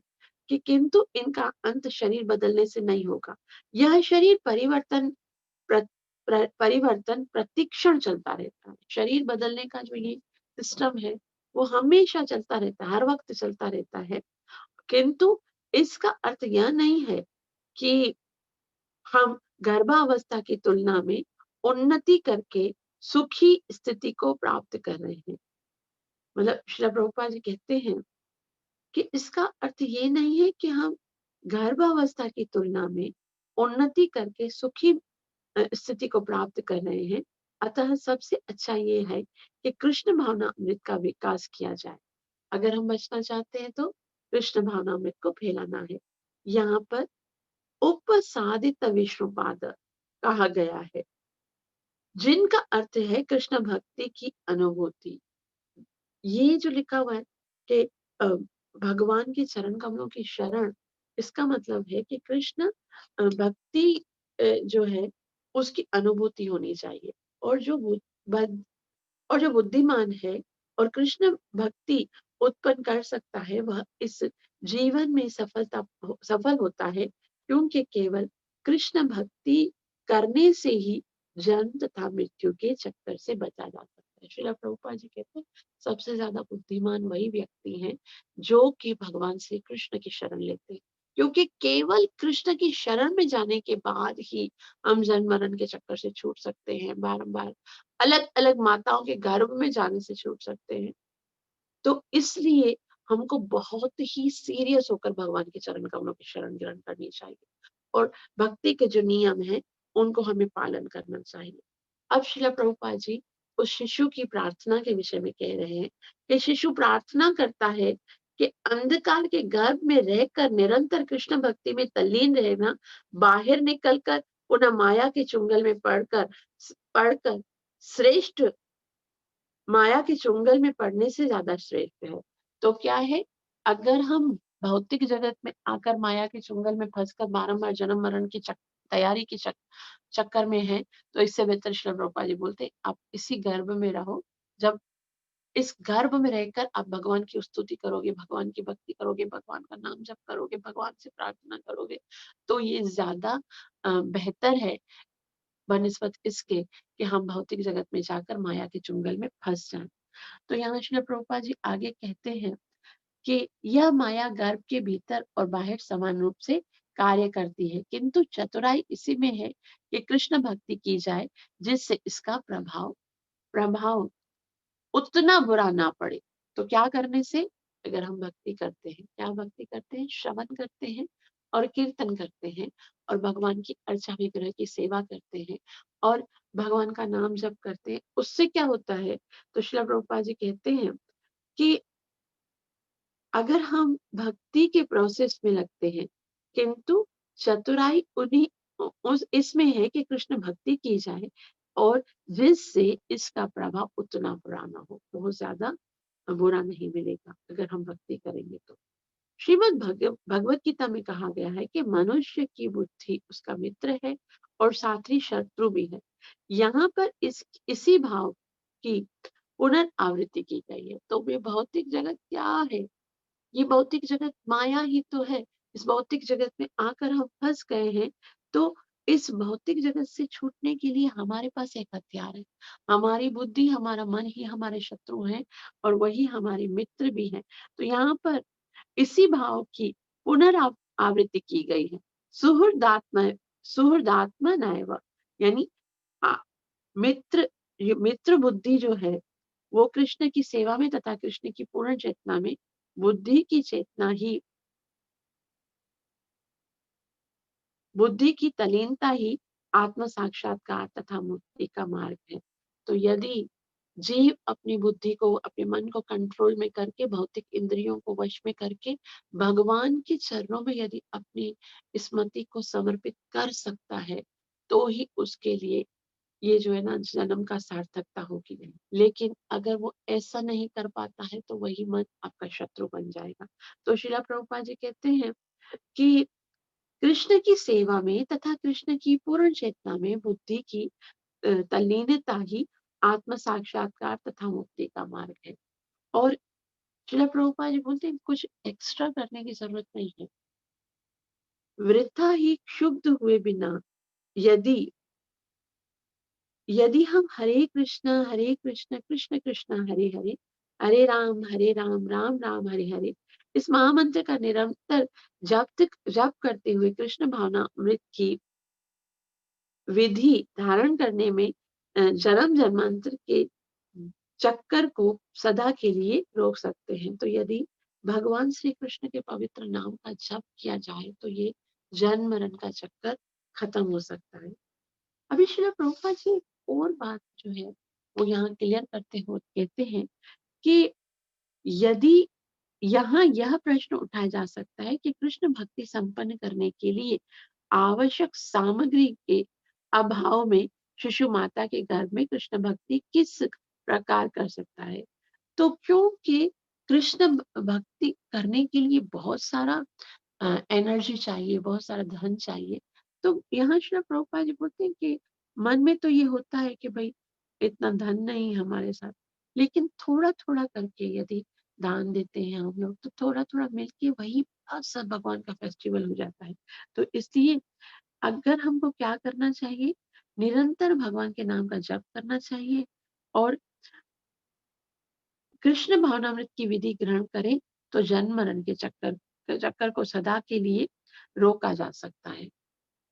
कि किंतु इनका अंत शरीर बदलने से नहीं होगा। यह शरीर परिवर्तन प्रतिक्षण चलता रहता है। शरीर बदलने का जो ये सिस्टम है वो हमेशा चलता रहता है, हर वक्त चलता रहता है। किंतु इसका अर्थ यह नहीं है कि हम गर्भावस्था की तुलना में उन्नति करके सुखी स्थिति को प्राप्त कर रहे हैं। मतलब श्रील प्रभुपाद जी कहते हैं कि इसका अर्थ ये नहीं है कि हम गर्भावस्था की तुलना में उन्नति करके सुखी स्थिति को प्राप्त कर रहे हैं। अतः सबसे अच्छा ये है कि कृष्ण भावना अमृत का विकास किया जाए। अगर हम बचना चाहते हैं तो कृष्ण भावना अमृत को फैलाना है। यहाँ पर उपसादित विष्णुपाद कहा गया है, जिनका अर्थ है कृष्ण भक्ति की अनुभूति। ये जो लिखा हुआ है कि भगवान के चरण कमलों की शरण, इसका मतलब है कि कृष्ण भक्ति जो है उसकी अनुभूति होनी चाहिए, और जो बुद्धिमान है और कृष्ण भक्ति उत्पन्न कर सकता है वह इस जीवन में सफल होता है, क्योंकि केवल कृष्ण भक्ति करने से ही जन्म तथा मृत्यु के चक्कर से बचा जा सकता है। श्रील प्रभुपाद जी कहते हैं, सबसे ज्यादा बुद्धिमान वही व्यक्ति हैं जो कि भगवान श्री कृष्ण की शरण लेते हैं, क्योंकि केवल कृष्ण की शरण में जाने के बाद ही हम जन्म मरण के चक्कर से छूट सकते हैं, बारंबार अलग अलग माताओं के गर्भ में जाने से छूट सकते हैं। तो इसलिए हमको बहुत ही सीरियस होकर भगवान के चरण कमलों की शरण ग्रहण करनी चाहिए, और भक्ति के जो नियम हैं उनको हमें पालन करना चाहिए। अब श्रील प्रभुपाद जी उस शिशु की प्रार्थना के विषय में कह रहे हैं कि शिशु प्रार्थना करता है कि अंधकार के गर्भ में रहकर निरंतर कृष्ण भक्ति में तल्लीन रहना बाहर निकलकर पुनः माया के चुंगल में पढ़कर श्रेष्ठ, माया के चुंगल में पड़ने से ज्यादा श्रेष्ठ है। तो क्या है, अगर हम भौतिक जगत में आकर माया के चुंगल में फंसकर बारंबार जन्म मरण की तैयारी के चक्कर में है, तो इससे बेहतर श्रील प्रभुपाद जी बोलते हैं, आप इसी गर्भ में रहो। जब इस गर्भ में रहकर आप भगवान की स्तुति करोगे, भगवान की भक्ति करोगे, भगवान का नाम जप करोगे, भगवान से प्रार्थना करोगे, तो ये ज्यादा बेहतर है बनिस्बत इसके कि हम भौतिक जगत में जाकर माया के चुंगल में फंस जाएं। तो यहाँ श्रील प्रभुपाद जी आगे कहते हैं कि यह माया गर्भ के भीतर और बाहर समान रूप से कार्य करती है, किंतु चतुराई इसी में है कि कृष्ण भक्ति की जाए जिससे इसका प्रभाव प्रभाव उतना बुरा ना पड़े। तो क्या करने से? अगर हम भक्ति करते हैं, क्या भक्ति करते हैं? श्रवण करते हैं और कीर्तन करते हैं और भगवान की अर्चा विग्रह की सेवा करते हैं और भगवान का नाम जप करते हैं, उससे क्या होता है? तो श्रील प्रभुपाद जी कहते हैं कि अगर हम भक्ति के प्रोसेस में लगते हैं, किंतु चतुराई उन्हीं उस इसमें है कि कृष्ण भक्ति की जाए और जिससे इसका प्रभाव उतना बुरा ना हो, बहुत ज्यादा बुरा नहीं मिलेगा अगर हम भक्ति करेंगे तो। श्रीमद् भगवत गीता में कहा गया है कि मनुष्य की बुद्धि उसका मित्र है और साथ ही शत्रु भी है। यहाँ पर इसी भाव की पुनरावृत्ति की गई है। तो ये भौतिक जगत क्या है? ये भौतिक जगत माया ही तो है। इस भौतिक जगत में आकर हम फंस गए हैं, तो इस भौतिक जगत से छूटने के लिए हमारे पास एक हथियार है। हमारी बुद्धि, हमारा मन ही हमारे शत्रु हैं और वही हमारे मित्र भी हैं। तो यहाँ पर इसी भाव की पुनरावृत्ति की गई है। सुहृदात्मा सुहृदात्मा नैव, यानी आ- मित्र मित्र बुद्धि जो है वो कृष्ण की सेवा में तथा कृष्ण की पूर्ण चेतना में बुद्धि की चेतना ही बुद्धि की तल्लीनता ही आत्म साक्षात्कार तथा मुक्ति का मार्ग है। तो यदि जीव अपनी बुद्धि को, अपने मन को कंट्रोल में करके, भौतिक इंद्रियों को वश में करके भगवान के चरणों में यदि अपनी स्मृति को समर्पित कर सकता है, तो ही उसके लिए ये जो है ना जन्म का सार्थकता होगी। नहीं, लेकिन अगर वो ऐसा नहीं कर पाता है तो वही मन आपका शत्रु बन जाएगा। तो श्रीला प्रभुपाद जी कहते हैं कि कृष्ण की सेवा में तथा कृष्ण की पूर्ण चेतना में बुद्धि की तल्लीनता ही आत्म साक्षात्कार तथा मुक्ति का मार्ग है। और श्रीला प्रभुपाद जी बोलते हैं कुछ एक्स्ट्रा करने की जरूरत नहीं है। वृथा ही क्षुब्ध हुए बिना यदि यदि हम हरे कृष्ण कृष्ण कृष्ण हरे हरे, हरे राम राम हरे हरे, इस महामंत्र का निरंतर जप करते हुए कृष्ण भावना अमृत की विधि धारण करने में जन्म जन्मांतर के चक्कर को सदा के लिए रोक सकते हैं। तो यदि भगवान श्री कृष्ण के पवित्र नाम का जप किया जाए तो ये जन्म मरण का चक्कर खत्म हो सकता है। अभी श्रील प्रभुपाद जी एक और बात जो है वो यहाँ क्लियर करते हुए कहते हैं कि यदि यहाँ यह प्रश्न उठाया जा सकता है कि कृष्ण भक्ति संपन्न करने के लिए आवश्यक सामग्री के अभाव में शिशु माता के गर्भ में कृष्ण भक्ति किस प्रकार कर सकता है? तो क्योंकि कृष्ण भक्ति करने के लिए बहुत सारा एनर्जी चाहिए, बहुत सारा धन चाहिए। तो यहाँ श्रील प्रभुपाद जी बोलते हैं कि मन में तो ये होता है कि भाई इतना धन नहीं है हमारे साथ, लेकिन थोड़ा थोड़ा करके यदि दान देते हैं हम लोग तो थोड़ा थोड़ा मिलके वही सब भगवान का फेस्टिवल हो जाता है। तो इसलिए अगर हमको क्या करना चाहिए, निरंतर भगवान के नाम का जप करना चाहिए और कृष्ण भावनामृत की विधि ग्रहण करें तो जन्म मरण के चक्कर को सदा के लिए रोका जा सकता है।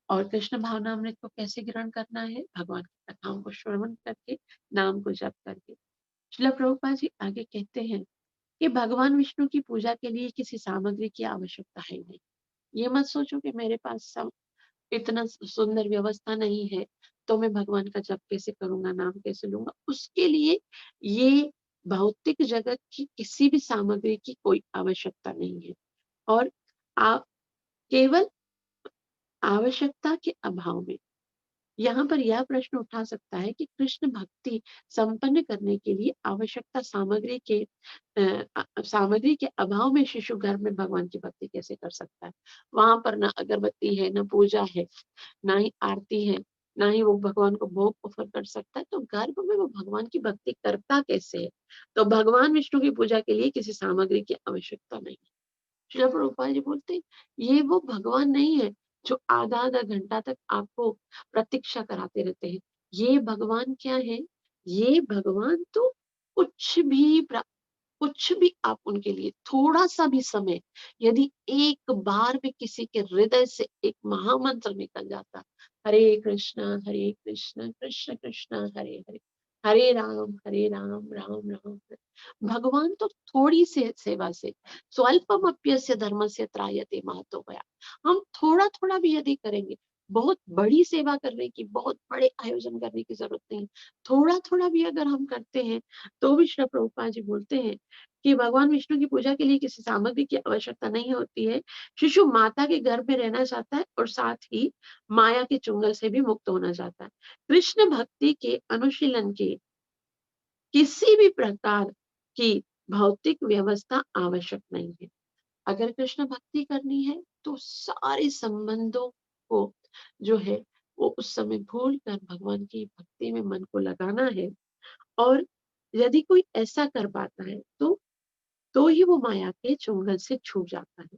और कृष्ण भावनामृत को कैसे ग्रहण करना है? भगवान की कथाओं को श्रवण करके, नाम को जप करके। श्रील प्रभुपाद जी आगे कहते हैं कि भगवान विष्णु की पूजा के लिए किसी सामग्री की आवश्यकता है नहीं। ये मत सोचो कि मेरे पास इतना सुंदर व्यवस्था नहीं है तो मैं भगवान का जप कैसे करूंगा, नाम कैसे लूंगा। उसके लिए ये भौतिक जगत की किसी भी सामग्री की कोई आवश्यकता नहीं है। और आ, केवल आवश्यकता के अभाव में यहाँ पर यह प्रश्न उठा सकता है कि कृष्ण भक्ति संपन्न करने के लिए आवश्यकता सामग्री के अभाव में शिशु गर्भ में भगवान की भक्ति कैसे कर सकता है? वहां पर ना अगरबत्ती है, ना पूजा है, ना ही आरती है, ना ही वो भगवान को भोग ऑफर कर सकता है। तो गर्भ में वो भगवान की भक्ति करता कैसे है? तो भगवान विष्णु की पूजा के लिए किसी सामग्री की आवश्यकता नहीं। श्रील प्रभुपाद जी बोलते हैं ये वो भगवान नहीं है जो आधा आधा घंटा तक आपको प्रतीक्षा कराते रहते हैं। ये भगवान क्या है? ये भगवान तो कुछ भी कुछ भी आप उनके लिए थोड़ा सा भी समय, यदि एक बार भी किसी के हृदय से एक महामंत्र निकल जाता, हरे कृष्ण कृष्ण कृष्ण हरे हरे, हरे राम राम राम हरे। भगवान तो थोड़ी से सेवा से, स्वल्पमप्यस्य धर्मस्य त्रायते महतो गया। हम थोड़ा थोड़ा भी यदि करेंगे, बहुत बड़ी सेवा करने की, बहुत बड़े आयोजन करने की जरूरत नहीं। थोड़ा थोड़ा भी अगर हम करते हैं, तो भी श्री प्रभुपाद जी बोलते हैं कि भगवान विष्णु की पूजा के लिए किसी सामग्री की आवश्यकता नहीं होती है। शिशु माता के गर्भ में रहना चाहता है और साथ ही माया के चुंगल से भी मुक्त होना चाहता है। कृष्ण भक्ति के अनुशीलन के किसी भी प्रकार की भौतिक व्यवस्था आवश्यक नहीं है। अगर कृष्ण भक्ति करनी है तो सारे संबंधों को जो है वो उस समय भूल कर भगवान की भक्ति में मन को लगाना है। और यदि कोई ऐसा कर पाता है तो ही वो माया के चुंगल से छूट जाता है।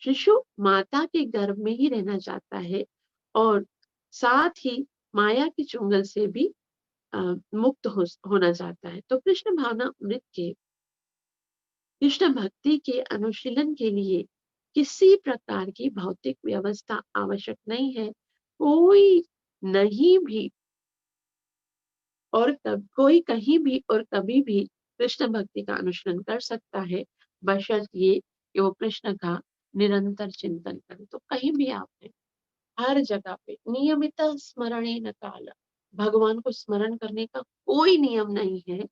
शिशु माता के गर्भ में ही रहना चाहता है और साथ ही माया के चुंगल से भी मुक्त होना चाहता है। तो कृष्ण भावनामृत के, कृष्ण भक्ति के अनुशीलन के लिए किसी प्रकार की भौतिक व्यवस्था आवश्यक नहीं है। कोई नहीं भी और कोई कहीं भी और कभी भी कृष्ण भक्ति का अनुशीलन कर सकता है, बशर्ते ये कि वो कृष्ण का निरंतर चिंतन करे। तो कहीं भी आप हैं, हर जगह पे नियमित स्मरणे न काल, भगवान को स्मरण करने का कोई नियम नहीं है।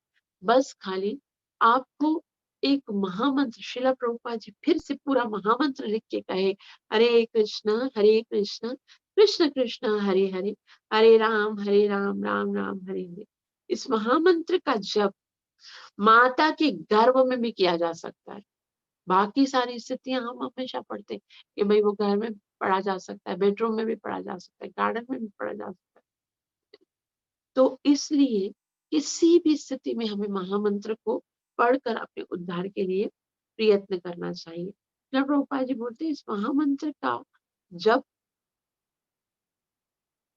बस खाली आपको एक महामंत्र, शिला प्रभुपाद जी फिर से पूरा महामंत्र लिख के कहे, हरे कृष्ण कृष्ण कृष्ण हरे हरे, हरे राम राम राम हरे हरे। इस महामंत्र का जप माता के गर्भ में भी किया जा सकता है। बाकी सारी स्थितियां हम हमेशा पढ़ते हैं कि भाई वो घर में पढ़ा जा सकता है, बेडरूम में भी पढ़ा जा सकता है, गार्डन में भी पढ़ा जा सकता है। तो इसलिए किसी भी स्थिति में हमें महामंत्र को पढ़कर अपने उद्धार के लिए प्रयत्न करना चाहिए। जब प्रभुपाद जी बोलते हैं इस जप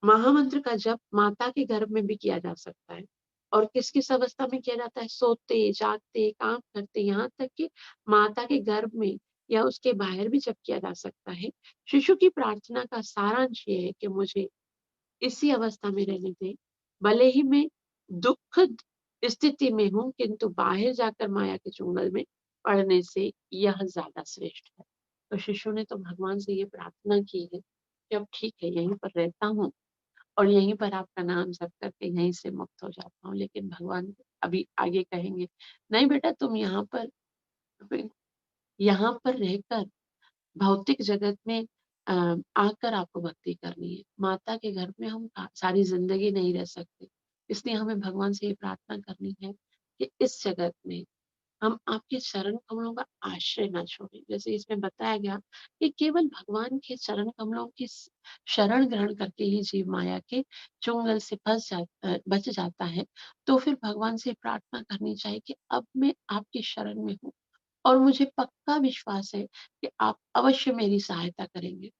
महामंत्र का जप माता के गर्भ में भी किया जा सकता है। और किस किस अवस्था में किया जाता है? सोते जागते काम करते, यहाँ तक कि माता के गर्भ में या उसके बाहर भी जप किया जा सकता है। शिशु की प्रार्थना का सारांश ये है कि मुझे इसी अवस्था में रहने दें, भले ही मैं दुखद स्थिति में हूँ, किंतु बाहर जाकर माया के चुंगल में पड़ने से यह ज्यादा श्रेष्ठ है। तो शिशु ने तो भगवान से ये प्रार्थना की है कि अब ठीक है, यहीं पर रहता हूँ और यहीं पर आपका नाम जप करके यहीं से मुक्त हो जाता हूँ। लेकिन भगवान अभी आगे कहेंगे, नहीं बेटा, तुम यहाँ पर रहकर भौतिक जगत में अ, आकर आपको भक्ति करनी है। माता के घर में हम सारी जिंदगी नहीं रह सकते। इसलिए हमें भगवान से ये प्रार्थना करनी है कि इस जगत में हम आपके चरण कमलों का आश्रय ना छोड़ें। जैसे इसमें बताया गया कि केवल भगवान के चरण कमलों की शरण ग्रहण करके ही जीव माया के चुंगल से बच जाता है। तो फिर भगवान से प्रार्थना करनी चाहिए कि अब मैं आपकी शरण में हूँ और मुझे पक्का विश्वास है कि आप अवश्य मेरी सहायता करेंगे।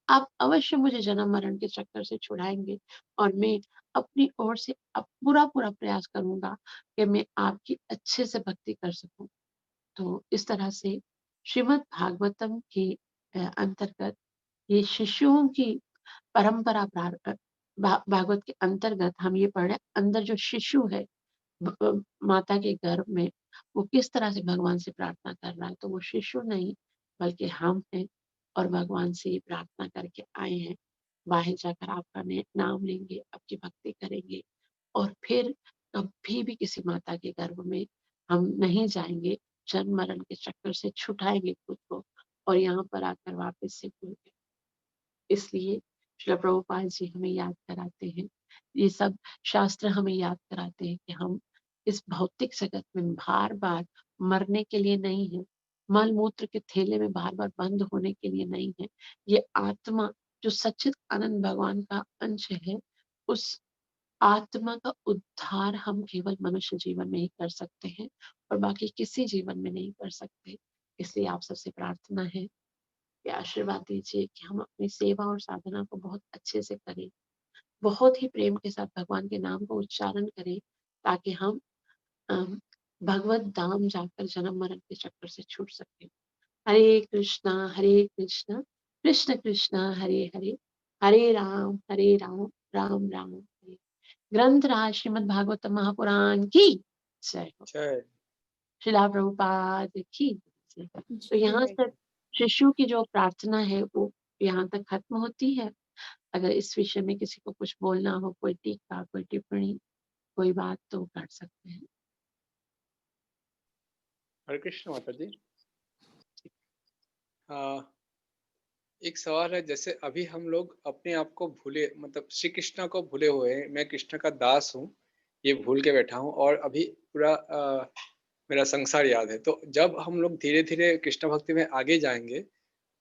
आप अवश्य मुझे जन्म मरण के चक्कर से छुड़ाएंगे और मैं अपनी ओर से अब पूरा पूरा प्रयास करूंगा कि मैं आपकी अच्छे से भक्ति कर सकूं। तो इस तरह से श्रीमद् भागवतम के अंतर्गत ये शिशुओं की परंपरा भागवत के अंतर्गत हम ये पढ़ रहे हैं, अंदर जो शिशु है माता के गर्भ में, वो किस तरह से भगवान से प्रार्थना कर रहा है। तो वो शिशु नहीं बल्कि हम हैं और भगवान से ये प्रार्थना करके आए हैं। बाहर जाकर आपका नाम लेंगे, आपकी भक्ति करेंगे और फिर कभी भी किसी माता के गर्भ में हम नहीं जाएंगे। जन्म मरण के चक्कर से छुटाएंगे खुद को और यहाँ पर आकर वापस से भूल गए। इसलिए श्रील प्रभुपाद जी हमें याद कराते हैं, ये सब शास्त्र हमें याद कराते हैं कि हम इस भौतिक जगत में बार बार मरने के लिए नहीं है, मल मूत्र के थैले में बार बार बंद होने के लिए नहीं है। ये आत्मा जो सच्चिद आनंद भगवान का अंश है, उस आत्मा का उद्धार हम केवल मनुष्य जीवन में ही कर सकते हैं और बाकी किसी जीवन में नहीं कर सकते। इसलिए आप सबसे प्रार्थना है कि आशीर्वाद दीजिए कि हम अपनी सेवा और साधना को बहुत अच्छे से करें, बहुत ही प्रेम के साथ भगवान के नाम को उच्चारण करें, ताकि हम भगवत धाम जाकर जन्म मरण के चक्कर से छूट सकते हैं। हरे कृष्णा कृष्ण कृष्ण हरे हरे, हरे राम राम राम हरे। ग्रंथराज श्रीमद् भागवत महापुराण की जय हो। जय। श्रीला प्रभुपाद की जय। तो यहाँ जय। से शिशु की जो प्रार्थना है वो यहाँ तक खत्म होती है। अगर इस विषय में किसी को कुछ बोलना हो, कोई टीका, कोई टिप्पणी, कोई बात, तो कर सकते हैं। हरे कृष्ण माता जी। एक सवाल है, जैसे अभी हम लोग अपने आप को भूले, मतलब श्री कृष्ण को भूले हुए हैं, मैं कृष्ण का दास हूँ, ये भूल के बैठा हूँ, और अभी पूरा मेरा संसार याद है। तो जब हम लोग धीरे धीरे कृष्ण भक्ति में आगे जाएंगे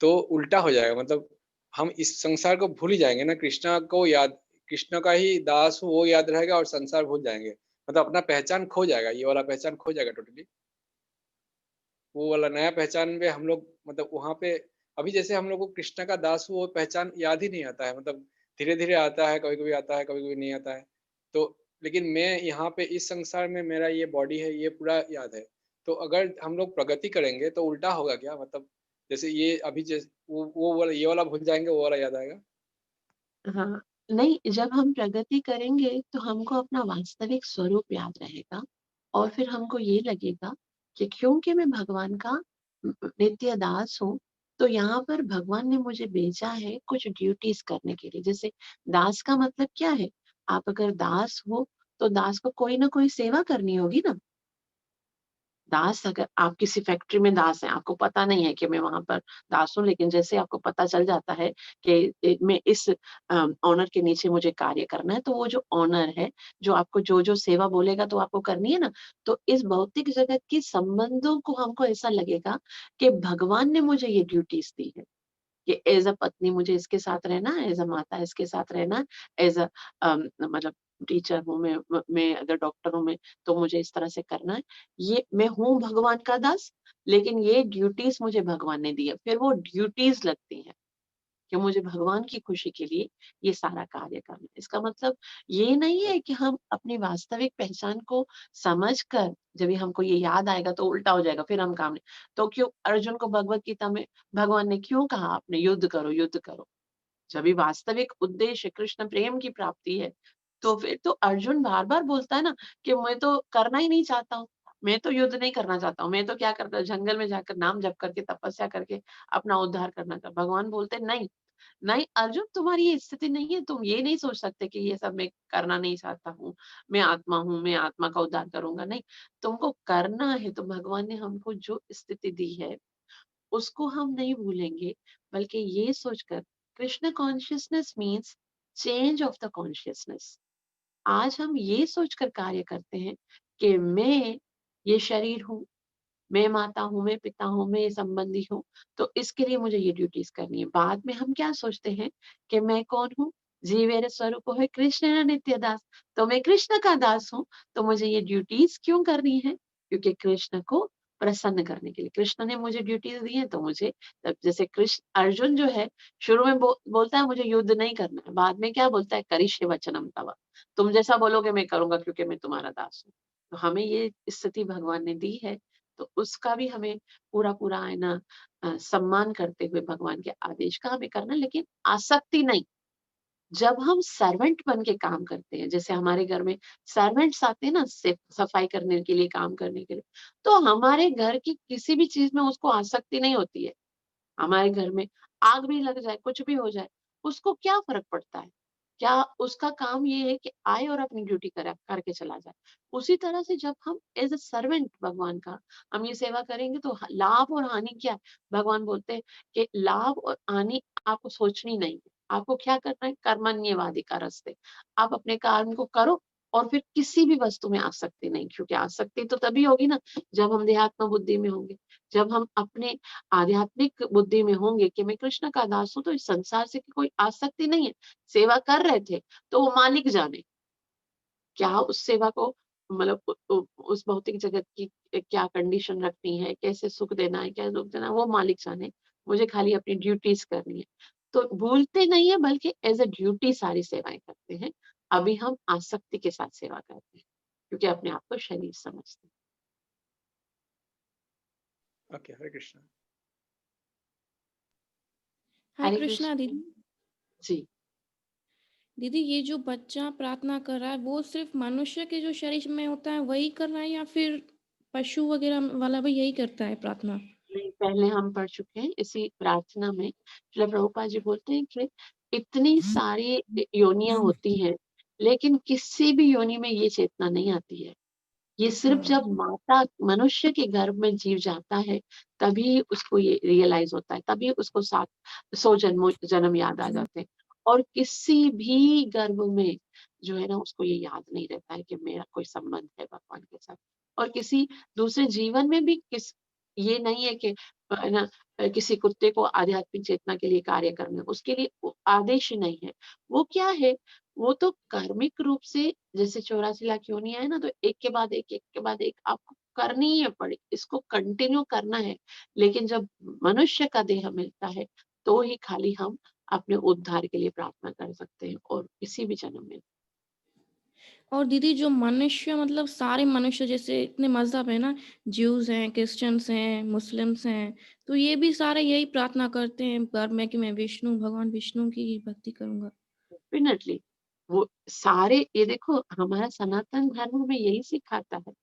तो उल्टा हो जाएगा, मतलब हम इस संसार को भूल ही जाएंगे ना, कृष्णा को याद, कृष्ण का ही दास हूँ वो याद रहेगा, और संसार भूल जाएंगे, मतलब अपना पहचान खो जाएगा, ये वाला पहचान खो जाएगा टोटली। वो वाला नया पहचान में हम लोग, मतलब वहाँ पे अभी जैसे हम लोग को कृष्ण का दास हूँ वो पहचान याद ही नहीं आता है, मतलब धीरे धीरे आता है, कभी कभी आता है, कभी कभी नहीं आता है। तो लेकिन मैं यहाँ पे इस संसार में मेरा ये बॉडी है, ये पूरा याद है। तो अगर हम लोग प्रगति करेंगे तो उल्टा होगा क्या, मतलब जैसे ये अभी जैसे वो वाला, ये वाला भूल जाएंगे, वो वाला याद आएगा। हाँ, नहीं, जब हम प्रगति करेंगे तो हमको अपना वास्तविक स्वरूप याद रहेगा और फिर हमको ये लगेगा कि क्योंकि मैं भगवान का नित्य दास हूँ, तो यहाँ पर भगवान ने मुझे भेजा है कुछ ड्यूटीज करने के लिए। जैसे दास का मतलब क्या है? आप अगर दास हो तो दास को कोई ना कोई सेवा करनी होगी ना। दास, अगर आप किसी फैक्ट्री में दास हैं, आपको पता नहीं है कि मैं वहाँ पर दास हूँ, लेकिन जैसे आपको पता चल जाता है कि मैं इस ओनर के नीचे मुझे कार्य करना है, तो वो जो ओनर है, जो आपको जो-जो सेवा बोलेगा तो आपको करनी है ना। तो इस भौतिक जगत के संबंधों को हमको ऐसा लगेगा कि भगवान ने मुझे ये ड्यूटीज़ दी है। कि एज़ अ पत्नी मुझे इसके साथ रहना है, एज़ अ माता इसके साथ रहना है, एज़ अ मतलब टीचर हूँ मैं अगर डॉक्टर हूँ मैं, तो मुझे इस तरह से करना है। ये मैं हूँ भगवान का दास, लेकिन ये ड्यूटीज़ मुझे भगवान ने दी है। फिर वो ड्यूटीज़ लगती हैं कि मुझे भगवान की खुशी के लिए ये सारा कार्य करना है। इसका मतलब ये नहीं है कि हम अपनी वास्तविक पहचान को समझकर जब ये हमको ये याद आएगा तो उल्टा हो जाएगा, फिर हम काम नहीं। तो क्यों अर्जुन को भगवत गीता में भगवान ने क्यों कहा आपने युद्ध करो, युद्ध करो? जब ये वास्तविक उद्देश्य कृष्ण प्रेम की प्राप्ति है, तो फिर तो अर्जुन बार-बार बोलता है ना कि मैं तो करना ही नहीं चाहता हूँ। मैं तो युद्ध नहीं करना चाहता हूँ। मैं तो क्या करता हूँ, जंगल में जाकर नाम जप करके, तपस्या करके अपना उद्धार करना चाहता हूँ। भगवान बोलते हैं नहीं, नहीं अर्जुन, तुम्हारी ये स्थिति नहीं है, तुम ये नहीं सोच सकते कि ये सब मैं करना नहीं चाहता हूँ, मैं आत्मा हूँ, मैं आत्मा का उद्धार करूँगा, नहीं, तुमको करना है। तो भगवान ने हमको जो स्थिति दी है, उसको हम नहीं भूलेंगे, बल्कि ये सोचकर Krishna consciousness means change of the consciousness. आज हम ये सोचकर कार्य करते हैं कि मैं ये शरीर हूँ, मैं माता हूँ, मैं पिता हूँ, मैं ये संबंधी हूँ, तो इसके लिए मुझे ये ड्यूटीज़ करनी है। बाद में हम क्या सोचते हैं कि मैं कौन हूँ? जीवेर स्वरूप है कृष्ण नित्य दास। तो मैं कृष्ण का दास हूँ, तो मुझे ये ड्यूटीज़ क्यों करनी है? क्योंकि कृष्ण को प्रसन्न करने के लिए। कृष्ण ने मुझे ड्यूटीज़ दी हैं, तो मुझे जैसे कृष्ण अर्जुन जो है, शुरू में बोलता है मुझे युद्ध नहीं करना है, बाद में क्या बोलता है? करिष्ये वचनम तव। तुम जैसा बोलोगे मैं करूँगा, क्योंकि मैं तुम्हारा दास हूँ। तो हमें ये स्थिति भगवान ने दी है, तो उसका भी हमें पूरा-पूरा है ना सम्मान करते हुए भगवान के आदेश का हमें करना है, लेकिन आसक्ति नहीं। जब हम सर्वेंट बन के काम करते हैं, जैसे हमारे घर में सर्वेंट्स आते हैं ना सफाई करने के लिए, काम करने के लिए, तो हमारे घर की किसी भी चीज़ में उसको आसक्ति नहीं होती है। हमारे घर में आग भी लग जाए, कुछ भी हो जाए, उसको क्या फ़र्क पड़ता है? क्या उसका काम ये है कि आए और अपनी ड्यूटी करा करके चला जाए। उसी तरह से जब हम एज़ अ सर्वेंट भगवान का हम ये सेवा करेंगे, तो ह लाभ और हानि क्या है? भगवान बोलते हैं कि लाभ और हानि आपको सोचनी नहीं है। आपको क्या करना है? कर्मण्येवाधिकारस्ते। आप अपने कर्म को करो और फिर किसी भी वस्तु में आसक्ति नहीं, क्योंकि आसक्ति तो तभी होगी ना जब हम देहात्म बुद्धि में होंगे। जब हम अपने आध्यात्मिक बुद्धि में होंगे कि मैं कृष्ण का दास हूँ, तो इस संसार से कोई आसक्ति नहीं है। सेवा कर रहे थे, तो वो मालिक जाने। क्या उस सेवा को मतलब उस भौतिक जगत की क्या कंडीशन रखनी है, कैसे सुख देना है, क्या दुःख देना है, वो मालिक जाने। मुझे खाली अपनी ड्यूटीज़ करनी है। तो भूलते नहीं है, बल्कि एज़ अ ड्यूटी सारी सेवाएँ करते हैं। अभी हम आसक्ति के साथ सेवा करते हैं, क्योंकि अपने आप को शरीर समझते हैं। ओके, हरे कृष्णा। हरे हरे कृष्णा कृष्ण। दीदी। जी। दीदी ये जो बच्चा प्रार्थना कर रहा है वो सिर्फ मनुष्य के जो शरीर में होता है वही कर रहा है या फिर पशु वगैरह वाला भी यही करता है प्रार्थना? नहीं, पहले हम पढ़ चुके हैं इसी प्रार्थना में। श्रील प्रभुपाद जी बोलते हैं कि इतनी सारी योनियां होती हैं, लेकिन किसी भी योनि में ये चेतना नहीं आती है। ये सिर्फ हाँ। जब माता मनुष्य के गर्भ में जीव जाता है, तभी उसको ये रियलाइज होता है, तभी उसको 100 जन्म याद आ जाते हैं। और किसी भी गर्भ में जो है ना, उसको ये याद नहीं रहता है कि मेरा कोई संबंध है भगवान के साथ। और किसी दूसरे जीवन में भी ये नहीं है कि है ना, किसी कुत्ते को आध्यात्मिक चेतना के लिए कार्य करना, उसके लिए वो आदेश ही नहीं है। वो क्या है, वो तो कार्मिक रूप से जैसे 84 लाख योनियां है ना, तो एक के बाद एक के बाद एक आपको करनी ही है पड़ी, इसको कंटिन्यू करना है। लेकिन जब मनुष्य का देह मिलता है, तो ही खाली हम अपने उद्धार के लिए प्रार्थना कर सकते हैं, और किसी भी जन्म में। और दीदी जो मनुष्य मतलब सारे मनुष्य जैसे इतने मज़हब है ना, ज्यूज़ हैं, क्रिश्चियंस हैं, मुस्लिम्स हैं, तो ये भी सारे यही प्रार्थना करते हैं गर्भ में कि मैं विष्णु भगवान विष्णु की ही भक्ति करूँगा। डेफिनेटली वो सारे, ये देखो हमारा सनातन धर्म में यही सिखाता है,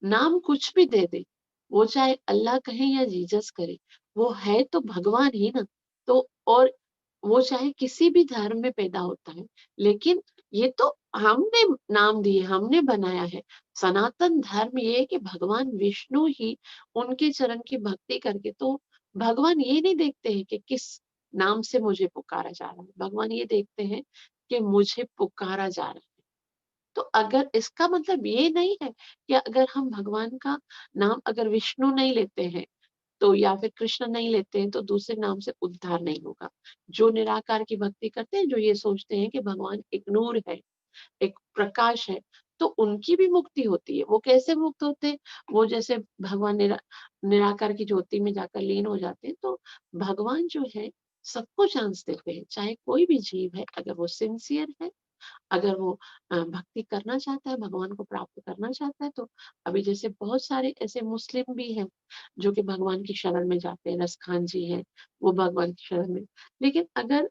नाम कुछ भी दे दे, वो चाहे अल्लाह कहे या जीसस करे, वो है तो भगवान ही ना। तो और वो चाहे किसी भी धर्म में पैदा होता है, लेकिन ये तो हमने नाम दिए, हमने बनाया है। सनातन धर्म ये है कि भगवान विष्णु ही, उनके चरण की भक्ति करके, तो भगवान ये नहीं देखते हैं कि किस नाम से मुझे पुकारा जा रहा है, भगवान ये देखते हैं कि मुझे पुकारा जा रहा है। तो अगर इसका मतलब ये नहीं है कि अगर हम भगवान का नाम अगर विष्णु नहीं लेते हैं, तो या फिर कृष्ण नहीं लेते हैं, तो दूसरे नाम से उद्धार नहीं होगा। जो निराकार की भक्ति करते हैं, जो ये सोचते हैं कि भगवान एक नूर है, एक प्रकाश है, तो उनकी भी मुक्ति होती है। वो कैसे मुक्त होते हैं? वो जैसे भगवान निराकार की ज्योति में जाकर लीन हो जाते हैं, तो भगवान जो है सबको चांस देते हैं, चाहे कोई भी जीव है, अगर वो सिंसियर है, अगर वो भक्ति करना चाहता है, भगवान को प्राप्त करना चाहता है, तो अभी जैसे बहुत सारे ऐसे मुस्लिम भी हैं, जो कि भगवान की शरण में जाते हैं, रसखान जी हैं, वो भगवान की शरण में। लेकिन अगर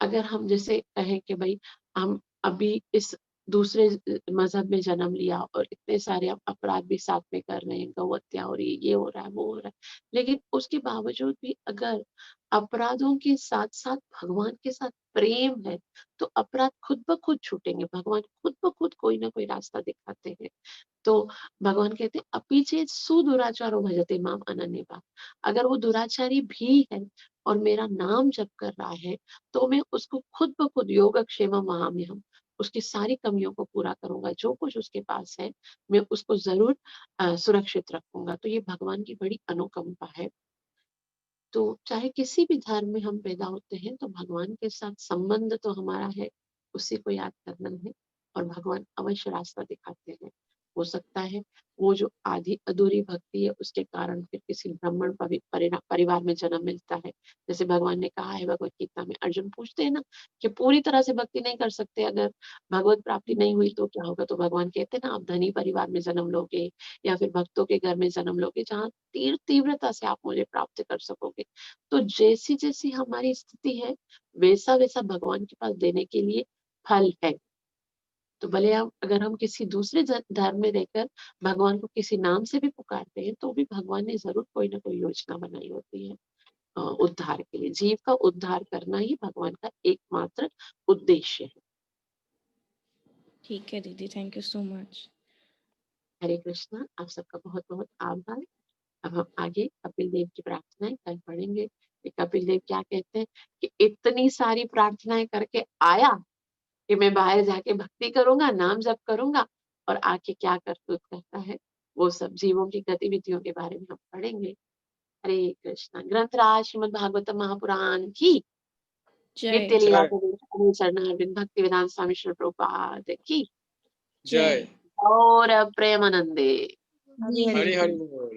अगर हम जैसे कहें कि भई हम अभी इस दूसरे मज़हब में जन्म लिया और इतने सारे अपराध भी साथ में कर रहे हैं, गौ हत्या हो रही है, ये हो रहा है, वो हो रहा है। लेकिन उसके बावजूद भी अगर अपराधों के साथ-साथ भगवान के साथ प्रेम है, तो अपराध खुद ब खुद छूटेंगे। भगवान खुद ब खुद कोई ना कोई रास्ता दिखाते हैं। तो भगवान कहते हैं अपि चेत् सुदुराचारो भजते माम अनन्यः। अगर वो दुराचारी भी है और मेरा नाम जप कर रहा है, तो मैं उसको खुद ब खुद योगक्षेमं वहाम्यहम्, उसकी सारी कमियों को पूरा करूँगा। जो कुछ उसके पास है, मैं उसको ज़रूर सुरक्षित रखूँगा। तो ये भगवान की बड़ी अनुकंपा है। तो चाहे किसी भी धर्म में हम पैदा होते हैं, तो भगवान के साथ संबंध तो हमारा है, उसी को याद करना है, और भगवान अवश्य रास्ता दिखाते हैं। हो सकता है वो जो आधी अधूरी भक्ति है, उसके कारण फिर किसी ब्राह्मण परिवार में जन्म मिलता है। जैसे भगवान ने कहा है भगवत गीता में, अर्जुन पूछते हैं ना कि पूरी तरह से भक्ति नहीं कर सकते, अगर भगवत प्राप्ति नहीं हुई तो क्या होगा? तो भगवान कहते हैं ना, आप धनी परिवार में जन्म लोगे या फिर भक्तों के घर में जन्म लोगे, जहाँ तीव्रता से आप मुझे प्राप्त कर सकोगे। तो जैसी-जैसी हमारी स्थिति है, वैसा-वैसा भगवान के पास देने के लिए फल है। तो भले हम अगर हम किसी दूसरे धर्म में रहकर भगवान को किसी नाम से भी पुकारते हैं, तो भी भगवान ने ज़रूर कोई ना कोई योजना बनाई होती है उद्धार के लिए। जीव का उद्धार करना ही भगवान का एकमात्र उद्देश्य है। ठीक है दीदी, थैंक यू सो मच। हरे कृष्णा, आप सबका बहुत-बहुत आभार। अब हम आगे कपिल देव की प्रार्थनाएँ कल पढ़ेंगे कि कपिल देव क्या कहते हैं कि इतनी सारी प्रार्थनाएँ करके आया कि मैं बाहर जाके भक्ति करूँगा, नाम जप करूँगा, और आके क्या करतूत करता है, वो सब जीवों की गतिविधियों के बारे में हम पढ़ेंगे। हरे कृष्णा। ग्रंथराज श्रीमद् भागवतम महापुराण की, जय। नित्य लीला जय गोविंद चरणारविंद भक्ति वेदांत स्वामी श्री प्रभुपाद की, जय। जय। और प्रेमानंदे। हरे हरि हरे। हरि बोल।